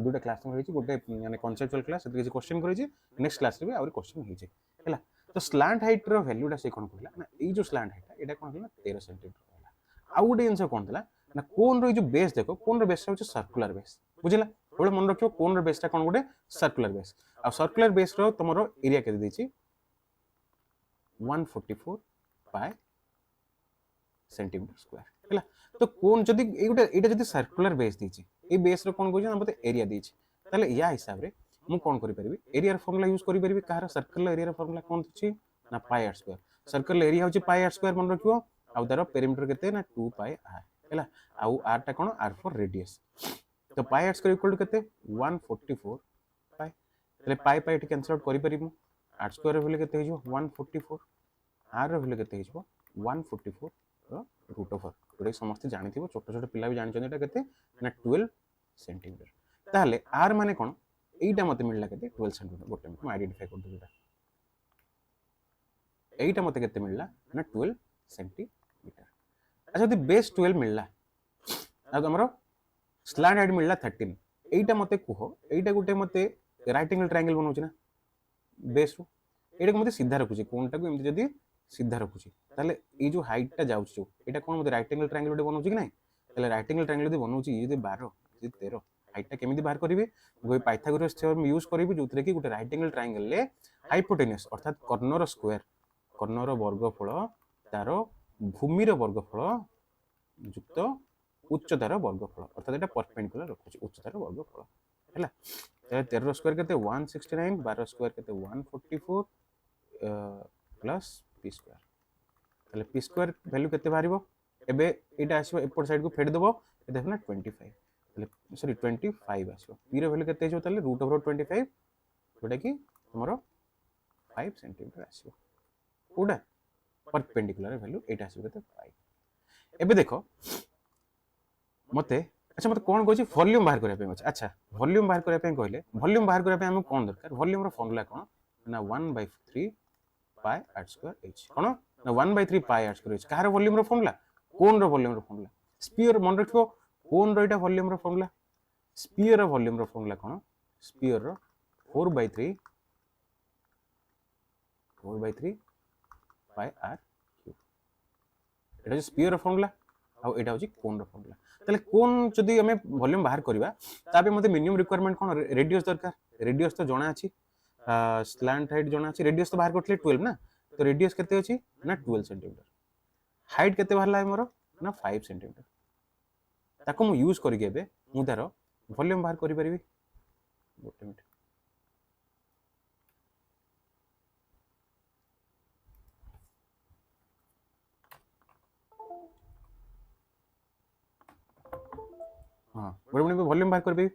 Speaker 1: दुटा क्लास में होई छी गोटे माने कॉन्सेप्चुअल क्लास एते क्वेश्चन करि छी नेक्स्ट क्लास रे भी और क्वेश्चन होई छी हैला तो स्लांट हाइट रो वैल्यूटा से कोन कहला ना ए जो स्लांट हाइट एटा कोन कहला 13 सेंटीमीटर कहला आ गोटे आंसर कोन थला ना कोन रो जो बेस देखो कोन रो बेस होची सर्कुलर बेस बुझिला थोड़ा मन रखियो कोन रो बेसटा कोन गोटे सर्कुलर बेस आ सर्कुलर बेस रो तमरो एरिया के दै छी 144 पाई सेंटीमीटर स्क्वायर हैला तो कोन जदी एटा जदी सर्कुलर बेस दीची ए बेस रो कोन कोजन हमते एरिया दीची ताले या हिसाब रे मु कोन करि परिबी एरिया रो फार्मूला यूज करि परिबी कार सर्कुलर एरिया रो फार्मूला कोन छी ना पाई आर स्क्वायर सर्कुलर एरिया होची पाई आर स्क्वायर मन रखियो आ तारो पेरीमीटर केते ना 2 पाई आर हैला आ आर टा कोन आर फॉर रेडियस तो पाई आर स्क्वायर इक्वल टू केते 144 पाई तले पाई पाई ट कैंसिल आउट करि परिबी आर स्क्वायर रो केते हिजो 144 आर रो वैल्यू केते हिजो 144 रूट ओवर जोटा समस्त जानी थी छोट छोट पिला भी जानी एटा केते ना 12 सेंटीमीटर ताले आर माने कोन एटा मते मिलला केते 12 सेंटीमीटर गोटे मिनट आइडेंटिफाई कर दो एटा मते केते मिलला ना 12 सेंटीमीटर अच्छा यदि बेस 12 मिलला आ हमरो स्लांट हाइट मिलला 13 एटा मते कुहो एटा गोटे मते राइट एंगल ट्रायंगल बनौछ ना बेस रो एटा मते सीधा रखुची कोनटा को एमति जदी सीधा रखुची ताले ए जो हाइट टा जाउछ जो एटा कोन मते राइट एंगल ट्रायंगल डे बनौची कि नै ताले राइट एंगल ट्रायंगल दे बनौची ये 12 ये 13 हाइट टा केमिति बाहर करिवे गोय पाइथागोरस थ्योरम यूज करिवे जोतरे कि गुटे राइट एंगल ट्रायंगल ले हाइपोटेन्यूस अर्थात कर्णर स्क्वायर कर्णर वर्गफल तारो भूमि रो वर्गफल युक्त उच्चतार वर्गफल अर्थात एटा परपेंडिकुलर रखुची उच्चतार वर्गफल हैला 13 स्क्वायर केते 169 12 स्क्वायर केते 144 प्लस p स्क्वायर ताले p स्क्वायर वैल्यू केते बारिबो एबे एटा आसीबो एपोर्ट साइड को फेड देबो देखो ना 25 सॉरी 25 आसो पी रो वैल्यू केते ताले रूट ओवर 25 जोटा कि तुमरो 5 सेंटीमीटर आसो कोडा परपेंडिकुलर वैल्यू एटा आसो केते 5 एबे देखो मते अच्छा मते कोन कहछि वॉल्यूम बाहर करबा पे अच्छा वॉल्यूम बाहर करबा पे कहले वॉल्यूम बाहर करबा पे हम कोन दरकार वॉल्यूम रो फार्मूला कोन ना 1/3 पाई आर स्क्वायर एच कोन ना 1/3 पाई आर स्क्वायर एच कहार वॉल्यूम रो फार्मूला कोन रो वॉल्यूम रो फार्मूला स्फीयर मन रखिबो कोन रो एटा वॉल्यूम रो फार्मूला स्फीयर रो वॉल्यूम रो फार्मूला कोन स्फीयर रो 4/3 पाई आर क्यूब एटा स्फीयर रो फार्मूला आ एटा होची कोन रो फार्मूला ताले कोन जदी हमें वॉल्यूम बाहर करबा ताबे मते मिनिमम रिक्वायरमेंट कोन रेडियस दरकार रेडियस तो जणा अछि स्लैंट हाइट जणा अछि रेडियस तो बाहर करथले 12 ना तो रेडियस केते अछि ना 12 सेंटीमीटर हाइट केते बाहरला है मोर ना 5 सेंटीमीटर ताको मु यूज करि गेबे मु तारो वॉल्यूम बाहर करि परिबी गोटे मिनिट हां गोटे मिनिट वॉल्यूम बाहर करबे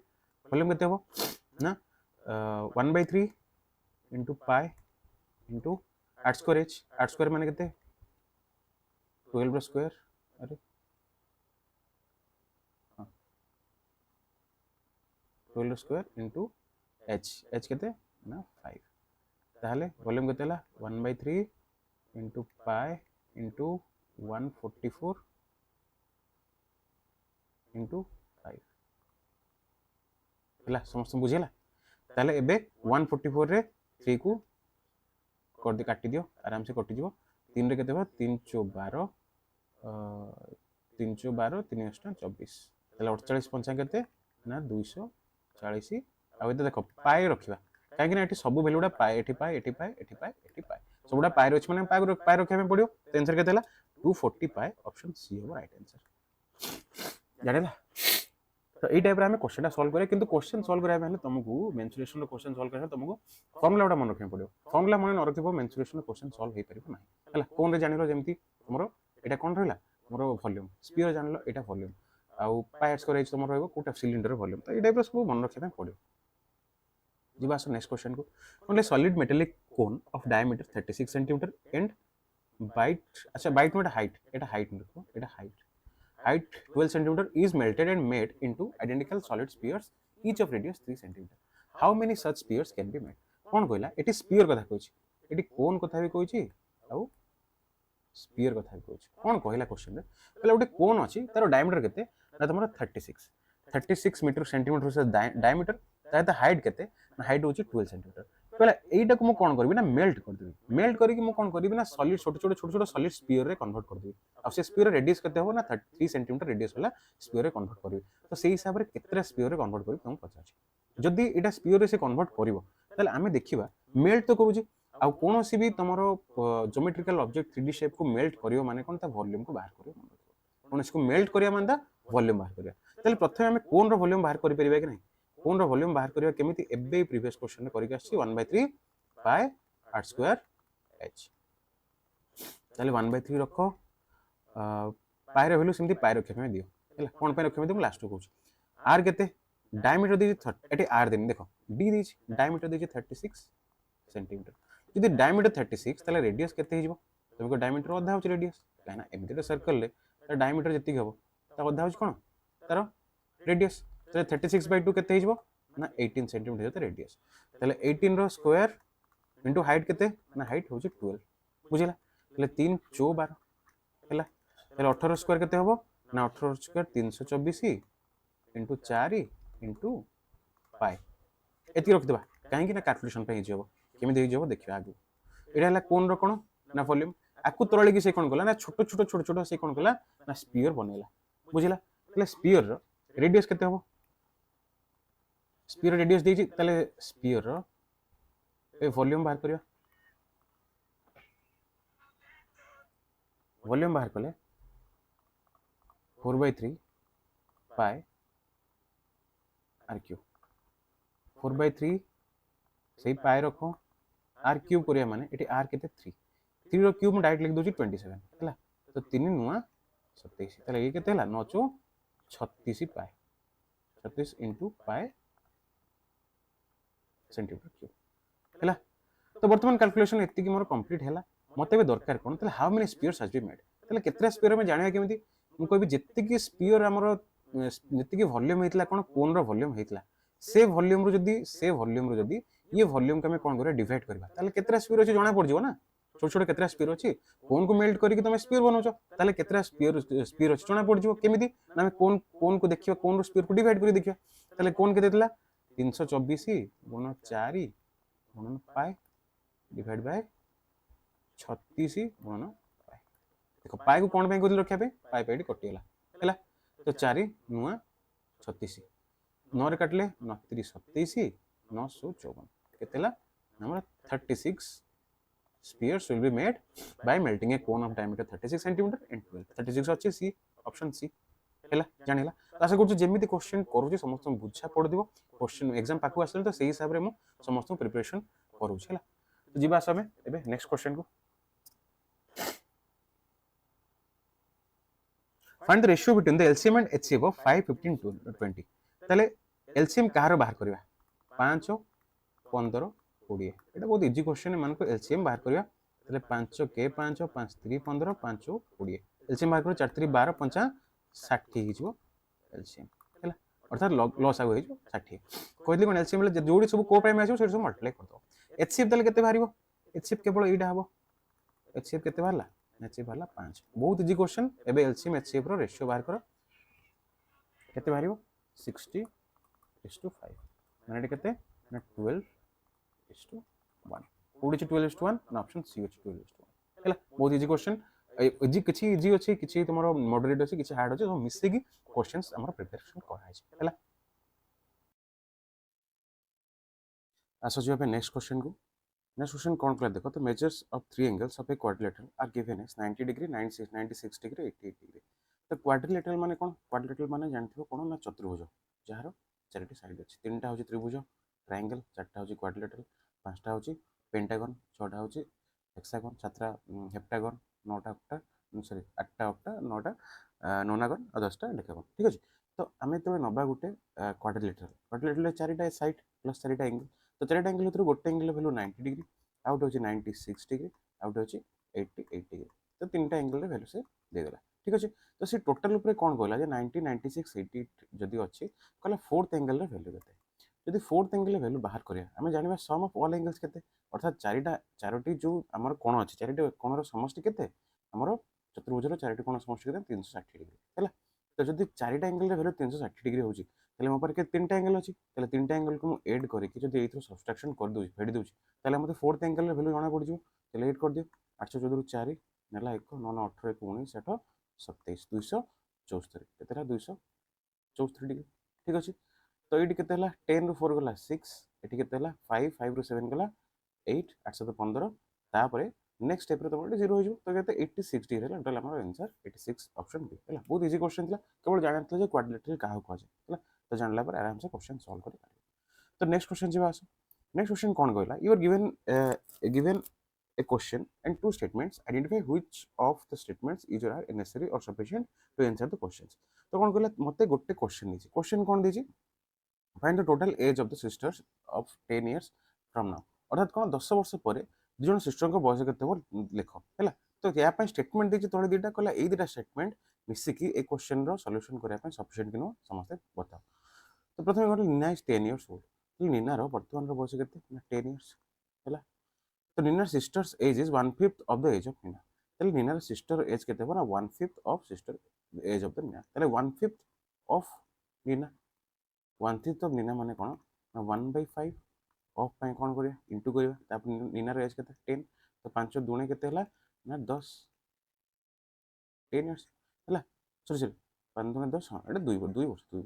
Speaker 1: वॉल्यूम केते हो ना 1/3 into pi into r square h r square माने केते 12 रो स्क्वायर अरे हां 12 रो स्क्वायर into h h केते ना 5 ताहले वॉल्यूम केते हला 1/3 into pi into 144 into 5 हला समस्त बुझिला ताहले एबे 144 रे 3 को कर दे काटी दियो आराम से कटि जीवो 3 रे केते हो 3 चो 12 3 चो 12 3 8 24 ताले 48 पंचा केते ना 240 आ एते देखो पाई रखिबा काहे कि ना एठी सब वैल्यूडा पाई एठी पाई एठी पाई एठी पाई एठी पाई सबुडा पाई रछ माने पाई रखिया में पड़ियो तो आंसर केते हला 240 पाई ऑप्शन सी हो राइट आंसर जानेला तो এই টাইপ রে আমি কোশ্চেনটা সলভ করে কিন্তু কোশ্চেন সলভ করা হলে তোমাকে মেনসুরেশন কোশ্চেন সলভ করা তোমাকে ফর্মুলা গুড়া মনে রখিବାକୁ পড়িব ফর্মুলা মনে ন রখিব মেনসুরেশন কোশ্চেন সলভ হৈ পৰিব নাই হলা কোন রে জানিলো যেমতি তোমার এটা কোন রহিলা তোমার ভলিউম স্পিयर জানিলো এটা ভলিউম আউ পায়ার্স করে তোমার রহিব কোটা সিলিন্ডর ভলিউম তো এই টাইপ রে सब মনে রখিବାକୁ পড়িব ଯିବା ଆସ ନେକ୍ସଟ क्वेश्चन को only solid metallic cone of diameter 36 centimeter and bite अच्छा बाइट में এটা हाइट लिखो এটা height 12 centimeter is melted and made into identical solid spheres each of radius 3 centimeter how many such spheres can be made कोन कहला eighty sphere कथा कहछि eighty कोन कथा भी कहछि आउ स्फीयर कथा भी कहछि कोन कहला क्वेश्चन रे कहला ओटे कोन अछि तार डायमीटर केते ना तमरा 36 मीटर सेंटीमीटर से डायमीटर ताते हाइट केते ना हाइट होछि 12 सेंटीमीटर कहला एटा को मु कोन करबी ना मेल्ट कर देबी मेल्ट करी कि मु कोन करबी ना सॉलिड छोटे सॉलिड स्फीयर रे कन्वर्ट कर देबी अब से स्फीयर रेडियस केते हो ना 3 सेंटीमीटर रेडियस वाला स्फीयर रे कन्वर्ट करबी तो सेही हिसाब रे केतरा स्फीयर रे कन्वर्ट करबी तुम पचाछि जदी एटा स्फीयर रे से कन्वर्ट करिवो ताले आमे देखिबा मेल्ट तो करूछि आ कोनोसी भी तमरो ज्योमेट्रिकल ऑब्जेक्ट 3D शेप को मेल्ट करियो माने कोन ता वॉल्यूम को बाहर करियो कोनोसी को मेल्ट करिया माने ता वॉल्यूम बाहर करिया ताले प्रथमे आमे कोन रो वॉल्यूम बाहर करि परिबा कि नै कोन रो वॉल्यूम बाहर करिया केमिति एबे प्रीवियस क्वेश्चन रे करिक आछि 1/3 पाई आर स्क्वायर एच ताले 1/3 रखो पाई रो वैल्यू सिमती पाई रखे में दियो हैला कोन पे रखे में दियो लास्ट को कहूँ आर केते डायमीटर दी 30 एटी आर देनी देखो डी दी डायमीटर दी 36 सेंटीमीटर यदि डायमीटर 36 ताले रेडियस केते हिजबो तुमको डायमीटर अधा होची रेडियस काना एमती तो सर्कल ले त डायमीटर जति हबो त अधा होची कोन तारो रेडियस तो 36/2 केते हिजबो ना 18 सेंटीमीटर होता रेडियस ताले 18 रो स्क्वायर इनटू हाइट केते ना हाइट होची 12 बुझिला ताले 3 चो 12 हैला ताले 18 स्क्वायर केते हबो ना 18 स्क्वायर 324 इनटू 4 इनटू पाई एति रख देबा काहे कि ना कैलकुलेशन पे हिजबो केमि देहि जबो देखिबा आगु एटा हला कोन रो कोन ना वॉल्यूम आकु तरळे कि से कोन गला ना छोटो से कोन गला ना स्फीयर बनेला बुझिला ताले स्फीयर रो रेडियस केते हबो स्फीयर रेडियस देछि ताले स्फीयर रो ए वॉल्यूम बाहर करियो वॉल्यूम बाहर कले 4/3 पाई आर क्यूब 4/3 सही पाई रखो आर क्यूब करिया माने एटी आर केते 3 रो क्यूब डायरेक्ट लिख दोची 27 हैला तो 3 नुआ 27 ताले ए केते हला 9 36 पाई 36 इंटू पाए सेंटीमीटर क्यूब है। तो बर्तमान कैलकुलेशन एति मोर कंप्लीट है। मत दरकार कौन how many spheres has been made केतरा स्पीयर में जाना केमी मुझे जी स्पीयर आमर जी वॉल्यूम होता कौन कोन वॉल्यूम होता से वॉल्यूम रू जदि ये वॉल्यूम को कौन कर डिवाइड करवा केतरा स्पीयर अच्छे जना पड़ ना छोट छोट केतरा स्पीयर अच्छी कोन को मेल्ट करके तुम स्पीयर बनाऊच ताले केतरा स्पीयर स्पीयर अच्छे जना पड़ केमी ना कोन कोन को देखिए कोन स्पीयर को डिवाइड कर देखिए ताले कोन के 324 गुण 4 गुणन पाए डिवाइड बाय 36 गुणन पाए। देखो पाए को कौन पे को रखा पाए पे कटिगला है। तो 4 नुआ 36 9 रे काटले 29 27 954 केतेला हमर 36 spheres will be made by melting a cone of diameter 36 centimeter and 12 36 अच्छे सी ऑप्शन सी है जानिला। आशा करूँ जमी क्वेश्चन करूँ समस्त बुझा पड़ दिव क्वेश्चन एग्जाम पाखु आस तो सही हिसाब से समस्त प्रिपरेशन करूँ। तो जीवा आस नेक्स्ट क्वेश्चन को find the ratio between the LCM and HCF of 5 15 20 ताले एलसीएम कहार बाहर करबा 5 15 20 एटा बहुत इजी क्वेश्चन है मानको एलसीएम बाहर करबा ताले 5 के 5 5 3 15 5 20 एलसीएम बाहर कर 4 3 12 5 60 ही जो एलसीएम है अर्थात लॉस आगो 60 कहली कौन एलसीएम जोड़ी सब को प्राइम आसो सब मल्टीप्लाई कर दो एचसीएफ ताले केते बाहरिबो एचसीएफ केवल एटा हबो एचसीएफ केते बाहरला एचसीएफ बाहरला 5 बहुत इजी क्वेश्चन एबे एलसीएम एचसीएफ रो रेशियो बाहर करो केते बाहरिबो 60:5 माने केते ना 12:1 कोडी 12:1 ना ऑप्शन सी अछि 12:1 हैला बहुत इजी क्वेश्चन इजी किछि इजी अछि किछि तमरो मॉडरेट अछि किछि हार्ड अछि तो मिसे की क्वेश्चंस हमर प्रिपरेशन करा अछि हैला। आसो जो पे नेक्स्ट क्वेश्चन को नेक्स्ट क्वेश्चन कौन कर देखो तो measures of three angles of a quadrilateral are given as 90 degree 96 degree 88 degree. तो क्वाड्रिलेटरल माने कौन क्वाड्रिलेटरल माने जानथिबो कोन ना चतुर्भुज जहार चारिटी साइड अछि तीनटा होची त्रिभुज ट्रायंगल चारटा होची क्वाड्रिलेटरल पांचटा होची पेंटागन छटा होची हेक्सागन सातटा हेप्टागन नौटा ऑक्टा सॉरी आठटा ऑक्टा नौटा नोनागन और 10टा डेकागन ठीक अछि। तो आमे तो नबा गुटे क्वाड्रिलेटरल चारिटा साइड प्लस चारिटा एंगल तो चारिटा एंगल भीतर गोटे एंगल वैल्यू 90 डिग्री आउट होची 96 डिग्री आउट होची 88 डिग्री तो तीनटा एंगल रे वैल्यू से देदेला ठीक अछि। तो से टोटल ऊपर कोन कहला जे 90 96 88 जदी अछि कहला फोर्थ एंगल रे वैल्यू केते जदी फोर्थ एंगल रे वैल्यू बाहर करिया हमें जानिबा सम ऑफ ऑल एंगल्स केते अर्थात चारोटी जो हमर कोण अछि चारोटी कोणर समष्टि केते हमर चतुर्भुजर चारोटी कोण समष्टि केते 360 डिग्री हैला। तो जदी चारिटा एंगल रे वैल्यू 360 डिग्री होची ताले मो पर के तीनटा एंगल अछि ताले तीनटा एंगल को मु ऐड करी कि जदी एथरो सब्सट्रैक्शन कर दउ फेडी दउ ताले मते फोर्थ एंगल रे वैल्यू जाना पड़ जिवो ताले ऐड कर दियो 814 रु 4 नेला 1 9 9 18 19 8 27 274 केतेला 274 डिग्री ठीक अछि। तो एटी केतेला 10 रु 4 गला 6 एटी केतेला 5 5 रु 7 गला 8 815 तापरे नेक्स्ट स्टेप रे तमरे 0 हो जिवो तो केते 86 डिग्री हैला टोटल हमर आंसर 86 ऑप्शन बी हैला। बहुत इजी क्वेश्चन थिला केवल जानातले जे क्वाड्रिलेटरल काहा को अछि हैला तो जानला पर आराम से क्वेश्चन सॉल्व कर पारे। तो नेक्स्ट क्वेश्चन जीवा आसो नेक्स्ट क्वेश्चन कोन कहला you are given a question and two statements identify which of the statements either are necessary or sufficient to answer the questions। तो कोन कहला मते गोटे क्वेश्चन नीची क्वेश्चन कोन दीची find the total age of the sisters of 10 years from now अर्थात कोन 10 वर्ष परे दुजन सिस्टर को बयस केते हो लिखो हैला। तो या पे स्टेटमेंट दीची तोळे दीटा कहला ए दीटा स्टेटमेंट मिसी की ए क्वेश्चन रो सॉल्यूशन करिया पे सफिशिएंट किनो समस्त बताओ। तो प्रथमे कहला Nina is 10 years old Nina रो वर्तमान रो बयस केते 10 इयर्स हैला। तो नीनार sisters age is 1/5 of the age of Nina ताले नीनार सिस्टर एज केते हो ना 1/5 of sister age of the Nina ताले 1/5 ऑफ नीना 1/5 ऑफ नीना माने कोन 1/5 ऑफ पाए कोन करिया इनटू करिया ताप नीनार एज केते 10 तो 5 दुणे केते हला ना 10 10 इयर्स हला सॉरी सॉरी 5 दुणे 10 हां एटा 2 वर्ष 2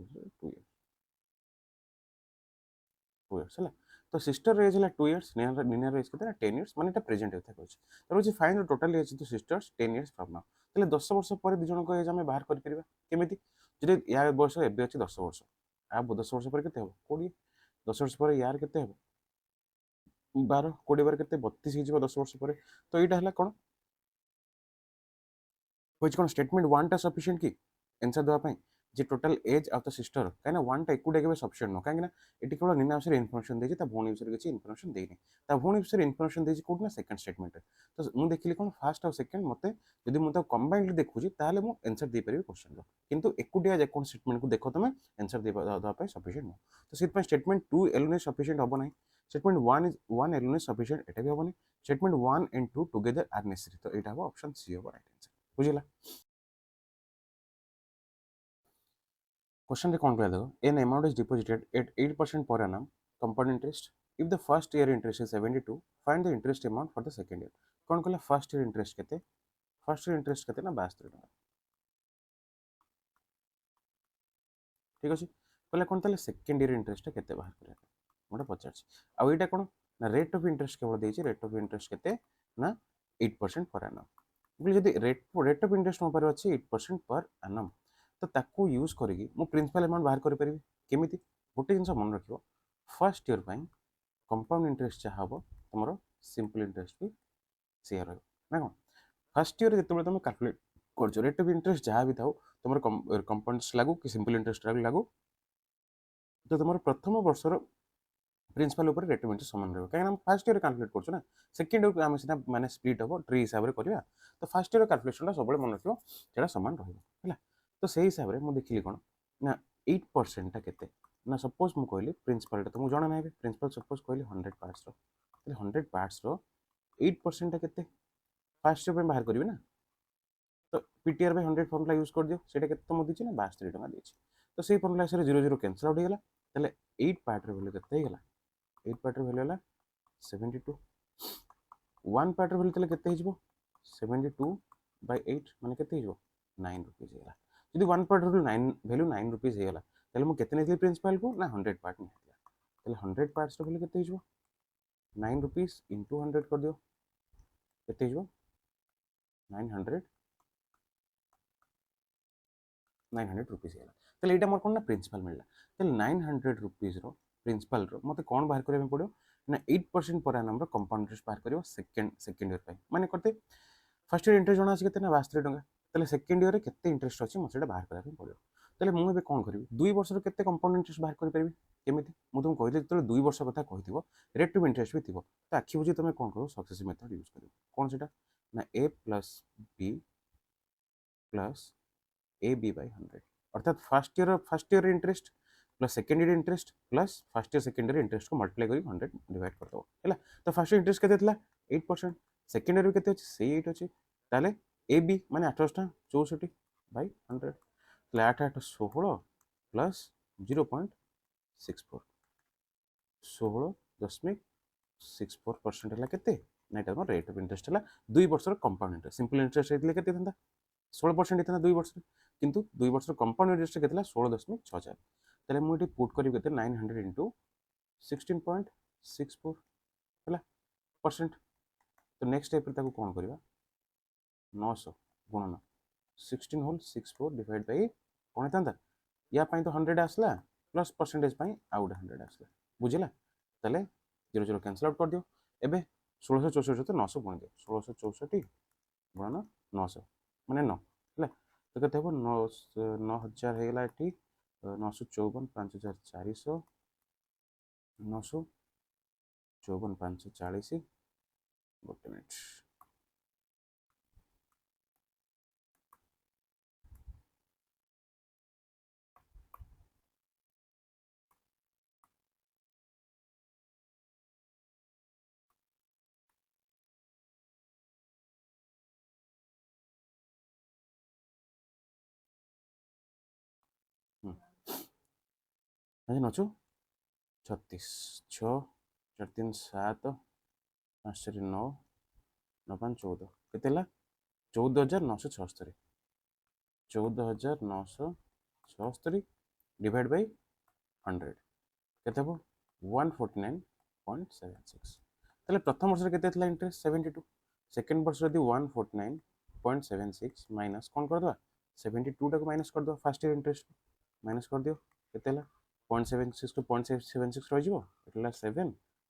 Speaker 1: इयर्स हला। तो सिस्टर एज है 2 इयर्स नीनार एज केते 10 इयर्स माने एटा प्रेजेंट होता कहछ तो जे find the total age the sisters 10 years from now तले 10 वर्ष पर दि जन को एज हमें बाहर कर परबा केमिति जे या वर्ष एबे अछि 10 वर्ष आ 10 वर्ष पर केते हो 20 10 वर्ष पर यार केते हो 12 20 बार केते 32 ही जिवो 10 वर्ष पर तो एटा हला कोन होइछ कोन स्टेटमेंट 1 टा सफिशिएंट की आंसर दवा पई जे टोटल एज आउ सिस्टर कहीं वन टा एकुटिया केवे सफिशिएंट नो कहीं ये केवल निना विषय इनफॉरमेशन देछि ता भौणी विषय किसी इनफॉरमेशन देनी ता भौणी विषय इनफॉरमेशन देछि कोड ना सेकंड स्टेटमेंट तो मु देखिली कोन फर्स्ट और सेकंड मते जदि मु तो कंबाइंडली देखुची ताले मु आंसर दे परिबे क्वेश्चन रो किंतु एकुटिया जे कोन स्टेटमेंट को देखो तमे आंसर दे दा पे सफिशिएंट नो तो सिर्फ स्टेटमेंट 2 एलोने सफिशिएंट हबो नाही स्टेटमेंट 1 इज 1 एलोने सफिशिएंट एटा भी हबो नाही statement 1 and 2 together are necessary तो एटा हबो ऑप्शन सी हबो राइट आंसर बुझिला क्वेश्चन रे कोन कहला देखो an amount is deposited at 8% per annum compound interest if the first year interest is 72 find the interest amount for the second year कोन कहला first year interest केते first year interest केते ना 72 टका ठीक अछि कहले कोन तले सेकंड ईयर इंटरेस्ट केते बाहर करिया मोटा पचार आ एटा कोन ना रेट ऑफ इंटरेस्ट केवल देछि रेट ऑफ इंटरेस्ट केते ना 8% पर annum बोले जदि रेट ऑफ इंटरेस्ट मोबाइल अछि 8% पर annum तो ताको यूज करिकी मु प्रिंसिपल अमाउंट बाहर करि परिबी केमिति गोटे जिंस मन रखियो फर्स्ट ईयर पई कंपाउंड इंटरेस्ट जहाँ हम तुम सिंपल इंटरेस्ट भी सेया रहा ना कौन फर्स्ट ईयर जो तुम कैलकुलेट कर रेट ऑफ इंटरेस्ट जहाँ भी था तुम कंपाउंड लागू कि सिंपल इंटरेस्ट लागू तो तुम प्रथम वर्षर प्रिंसिपल ऊपर रेट ऑफ इंटरेस्ट समान रहा कहीं फर्स्ट ईयर कैलकुलेट कर सेकेंड ईयर आम सीधा माने स्प्लिट हम ट्री हिसाब से करवा तो फर्स्ट ईयर कैलकुलेशन सब मन रखा सामान रहा तो से हिसाब से मुझे देखिली कौन ना 8% के ना सपोज मुझे कहली प्रिंसिपल तुमको जाना ना प्रिंसिपल सपोज कहली 100 पार्ट्स 100 पार्ट्स 8% के फास्ट ईयर बाहर करी ना तो पीटीआर बाय 100 फॉर्मूला यूज कर दियो सेटा के तुम दीची ना 62 टका दीची तो सेही फॉर्मूला से 00 कैंसिल आउट हो गेला तले 8 पार्ट रे वैल्यू केते गेला 8 पार्ट रे वैल्यू होला 72 1 पार्ट रे वैल्यू तले केते हिजबो 72 बाय 8 माने केते हिजबो 9 रुपीस हेला यदि 1 पार्ट रे 9 वैल्यू 9 रुपीस हेला तले मु केते नेथि प्रिंसिपल को ना 100 पार्ट नेथि तले 100 पार्ट्स रे वैल्यू केते हिजबो 9 रुपीस इनटू 100 कर दियो केते हिजबो 900 900 रुपीस हेला तले एटा मोर कोन ना प्रिंसिपल मिलला तले 900 रुपीस रो प्रिंसिपल रो मते कोन बाहर करबे पड़ो ना 8% पर annum रो कंपाउंड इंटरेस्ट बाहर करियो सेकंड ईयर पे माने करते फर्स्ट ईयर इंटरेस्ट जणा अछि केते ना 62 टका तले सेकंड ईयर रे केते इंटरेस्ट अछि मते बाहर करबे पड़ो तले मु एबे कोन करबी 2 वर्ष रो केते कंपाउंड इंटरेस्ट बाहर कर परबी केमिति मु तुम कहले तले 2 वर्ष कथा कहिथिबो रेट ऑफ इंटरेस्ट भी थिबो तो आखि बुझी तुम कोन करो सक्सेसिव मेथड यूज करियो कोन सेटा ना a plus b plus ab by 100 अर्थात first year interest plus second year interest plus first year second year interest को मल्टीप्लाई करी 100 डिवाइड कर दो हैला तो फर्स्ट ईयर इंटरेस्ट केते थला 8% सेकेंड ईयर केते अछि से 8 अछि ताले ए बी माने 28 64 बाय 100 ताले 8 8 16 प्लस 0.64 16.64% हैला केते ना एटा रेट ऑफ इंटरेस्ट हैला 2 वर्ष कंपाउंड इंटरेस्ट सिंपल इंटरेस्ट हेतले केते थंदा 16% इतना 2 वर्ष किंतु 2 वर्ष कंपाउंड इंटरेस्ट केतला 16.64 तले मु एटी पुट करी केते 900 इनटू 16.64 हला परसेंट तो नेक्स्ट स्टेप रे ताको कोन करबा 900 गुणन 16 होल 64 डिवाइड बाय कोन हेतंदा या पई तो 100 आसला प्लस परसेंटेज पई आउट 100 आसला बुझिला तले 00 कैंसिल आउट कर दियो एबे 1664 तो 900 गुण दियो 1664 गुणन 900 माने 9 ହେଲା तो କେତେ ହେବ 9000 ହେଇଗଲା ଏଠି 954 5400 954 540 ଗୋଟେ ମିନିଟ୍ ନଛୁ 36 6 4 3 7 5 4 9 9 5 14 କେତେ ହେଲା 14976 14976 डिवाइड बाय 100 केते ହେବ 149.76 তাহলে প্রথম বর্ষে কেতে থিলা ইন্টারেস্ট 72 সেকেন্ড বর্ষে যদি 149.76 মাইনাস কোন कर दवा 72 টাको माइनस कर दो फर्स्ट ईयर इंटरेस्ट माइनस कर दियो केते ହେଲା 0.76 टू 0.76 रहि जिवो एटला 7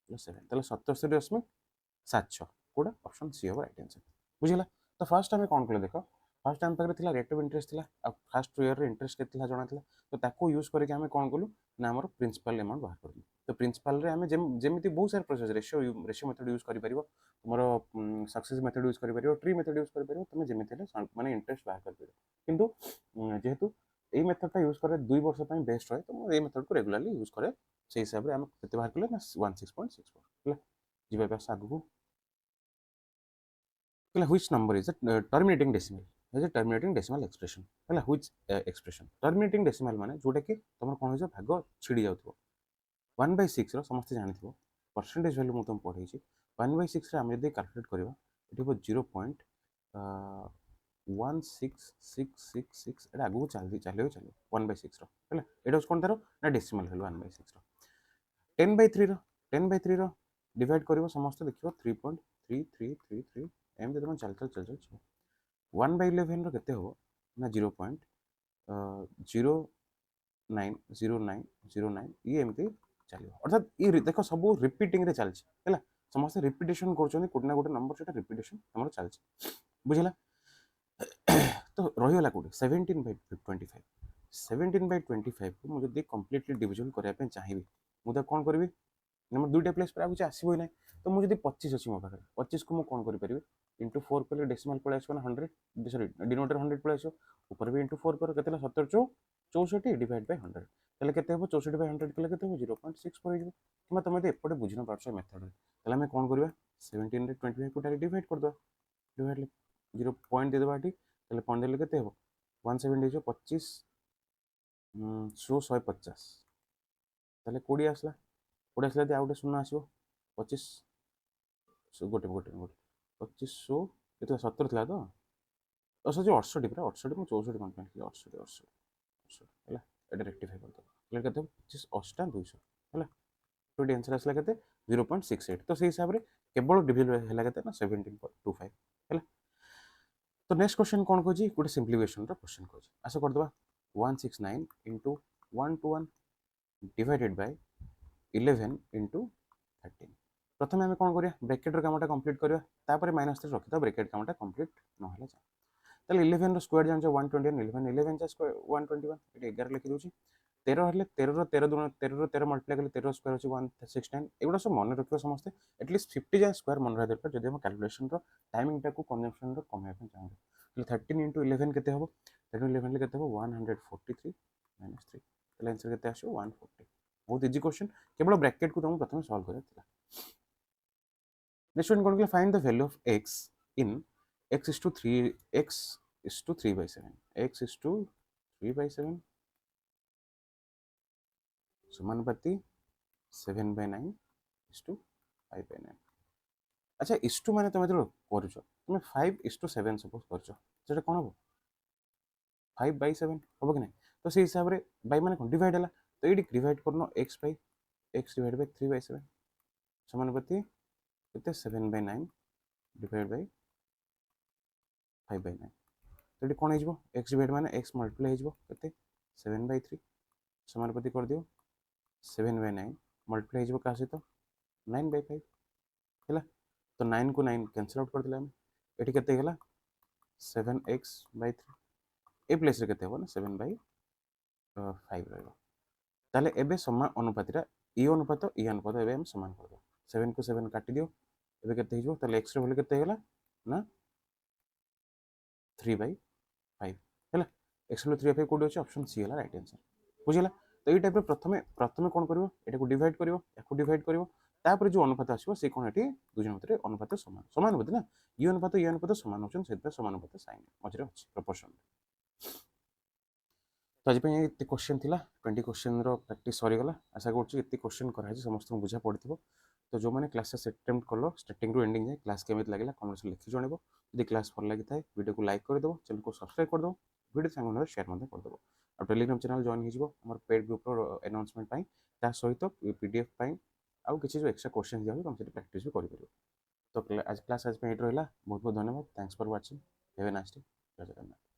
Speaker 1: प्लस 7 তাহলে 77.76 कोडा ऑप्शन सी होबा राइट आंसर बुझिला तो फर्स्ट हमें कोन कले देखो फास्ट टाइम पाखे थिला रेट ऑफ इंटरेस्ट थिला आ फास्ट ईयर रे इंटरेस्ट केते थिला जणा थिला तो ताको यूज करके हमें कोन कलु ना हमर प्रिंसिपल अमाउंट बाहर करलु तो प्रिंसिपल रे हमें जेमिति बहुत सारे प्रोसेस रेशियो मेथड यूज करि परिबो तुमरो सक्सेस मेथड यूज करि परिबो ट्री मेथड यूज करि परिबो तुमे जेमिति ले माने इंटरेस्ट बाहर कर परिबो किंतु जेहेतु এই মেথডটা यूज करे 2 वर्ष ପାଇଁ बेस्ट रहे तो ମୁଁ এই মেথড को रेगुलरली यूज करे সেই হিসাবে ଆମେ କେତେ ବାହାର କଲେ ନା 16.64 ହେଲା ଯିବା ପାस ଆଗକୁ ହେଲା which number is a terminating decimal is a terminating decimal expression ହେଲା which expression terminating decimal माने जोटा कि तमर कोन हो भाग छिड़ी जाउथबो 1/6 रो समस्त जानिथिबो परसेंटेज वैल्यू मु तुम पढै छी 1/6 रे हम यदि कैलकुलेट करबा एठी हो 0.16666 এটা আগুক চালিও 1/6 रो ହେଲା এটা কোন তার না ডেসিমাল ভ্যালু 1/6 रो 10/3 रो 10/3 रो डिवाइड करिवो समस्त देखिबो 3.3333 एम जब चल 1/11 रो केते हो ना 0.090909 ये एमती चलियो अर्थात ये देखो सब रिपीटिंग रे चलछि हैला समस्त रिपीटेशन करछोनी कोटना कोटे नंबर सेटा रिपीटेशन हमर चलछि बुझिला तो रहीगला कोटे 17/25 17/25 को मुझे दे कंप्लीटली डिविजन करया पे चाहिबी मु तो कोन करबी नंबर दुईटा प्लेस पर आगु आसीबो नै तो मुझे 25 अछि मो पाखरे 25 को मु कोन करि परिबे into 4 कले डेसिमल पळे आसबो ना 100 सॉरी डिनोमिनेटर 100 पळे आसो ऊपर भी into 4 करो केतेला 17 64 डिवाइड बाय 100 तले केते हो 64/100 कले केते हो 0.6 पर हिजो किमा तमे दे एपटे बुझिन पारछो मेथड तले हम कोन करबा 17 रे 25 को डायरेक्ट डिवाइड कर दो डिवाइड 0 पॉइंट दे दबा ठी तले पॉइंट देले केते हो 170 जो 25 150 तले कोडी आसला कोडी आसला दे आउटे शून्य आसीबो 25 गोटे गोटे गोटे 2500 केते 70 थिला तो असो जो 68 पूरा 68 मु 64 कोन पे 68 68 हैला एटा रेक्टिफाई कर दो क्लियर करते 25 8 200 हैला तो आंसर आसला केते 0.68 तो से हिसाब रे केवल डिविजन हैला केते ना 17.25 हैला तो नेक्स्ट क्वेश्चन कोन को जी गोटे सिंप्लिफिकेशन रो क्वेश्चन को जी आशा कर दबा 169 into 121 divided by 11 into 13 प्रथम आम कौन करिया ब्रैकेट रो कामटा कंप्लीट करिया तापर माइनस 3 रखि त ब्रैकेट कामटा कंप्लीट न होला जा तले 11 रो स्क्वायर जान 121 11 11 जा स्क्वायर 121 एटे 11 लिखि दोची 13 हले 13 रो 13 दुना 13 रो 13 मल्टीप्लाई करले 13 स्क्वायर होची 169 एगुडा सब मन रखियो समस्त एटलीस्ट 50 जा स्क्वायर मन रह दरकार जदि हम कैलकुलेशन रो टाइमिंग टा को कंजम्पशन रो कमे अपन चाहबो तले 13 into 11 केते हबो 13 11 ले केते हबो 143 minus 3 तले आंसर केते आछो 140 बहुत इजी क्वेश्चन केवल ब्रैकेट को तुम प्रथम सॉल्व करिया थिला नेक्स्ट वन कोन के find the value of x in x is to 3 x is to 3/7 x is to 3/7 समानुपाती 7/9 is to 5/9 अच्छा is to माने तुम जो करछो तुम 5 is to 7 सपोज करछो सेटा कोन हो 5/7 होबो कि नै तो से हिसाब रे बाय माने कोन डिवाइड हला तो एडी डिवाइड करनो x by x divided by 3/7 समानुपाती कितने 7/9 डिवाइड बाय 5/9 तो ये कौन हो x डिवाइड माने x मल्टीप्लाई हो कितने 7/3 समानुपाती कर दियो 7/9 मल्टीप्लाई हो का सहित 9/5 हैला तो 9 को 9 कैंसिल आउट कर दिला हम एठी केते गेला 7x/3 ए प्लेस रे केते हो ना 7/5 रहबो ताले एबे समान अनुपातरा ई अनुपात एबे हम समान कर दो 7 को 7 काटी दियो एबे केते हिजो ताले x रे वैल्यू केते गेला ना 3/5 हैला x रे 3/5 कोड अछि ऑप्शन सी हैला राइट आंसर बुझिला तो ई टाइप रे प्रथमे कोन करिवो एटा को डिवाइड करिवो याको डिवाइड करिवो तापर जो अनुपात आसीबो से कोन एठी दुजन भितर अनुपात समान समान होते ना ई अनुपात समान होचन सेत समान अनुपात साइन मझरे अछि प्रोपोर्शन तो आज ये क्वेश्चन थिला 20 क्वेश्चन रो प्रैक्टिस सरी गला आशा करछु एते क्वेश्चन करा समस्त बुझा पड़थिबो तो जो मैंने क्लास अटेम्प्ट कलो स्टार्टिंग टू एंडिंग जाए क्लास केमित लागला कमेंट्स लिखि जणेबो यदि क्लास भल लागि थाए वीडियो को लाइक कर दो चैनल को सब्सक्राइब कर दो वीडियो संग शेयर मते कर दो और टेलीग्राम चैनल जॉइन हिजबो हमर पेड ग्रुप रो अनाउंसमेंट पाई ता सहित पीडीएफ पाई आउ किछि जो एक्स्ट्रा क्वेश्चन जाउ तुम से प्रैक्टिस भी करि परिबो तो आज क्लास आज पे एट रहला बहुत बहुत धन्यवाद thanks for watching have a nice day जय जगन्नाथ।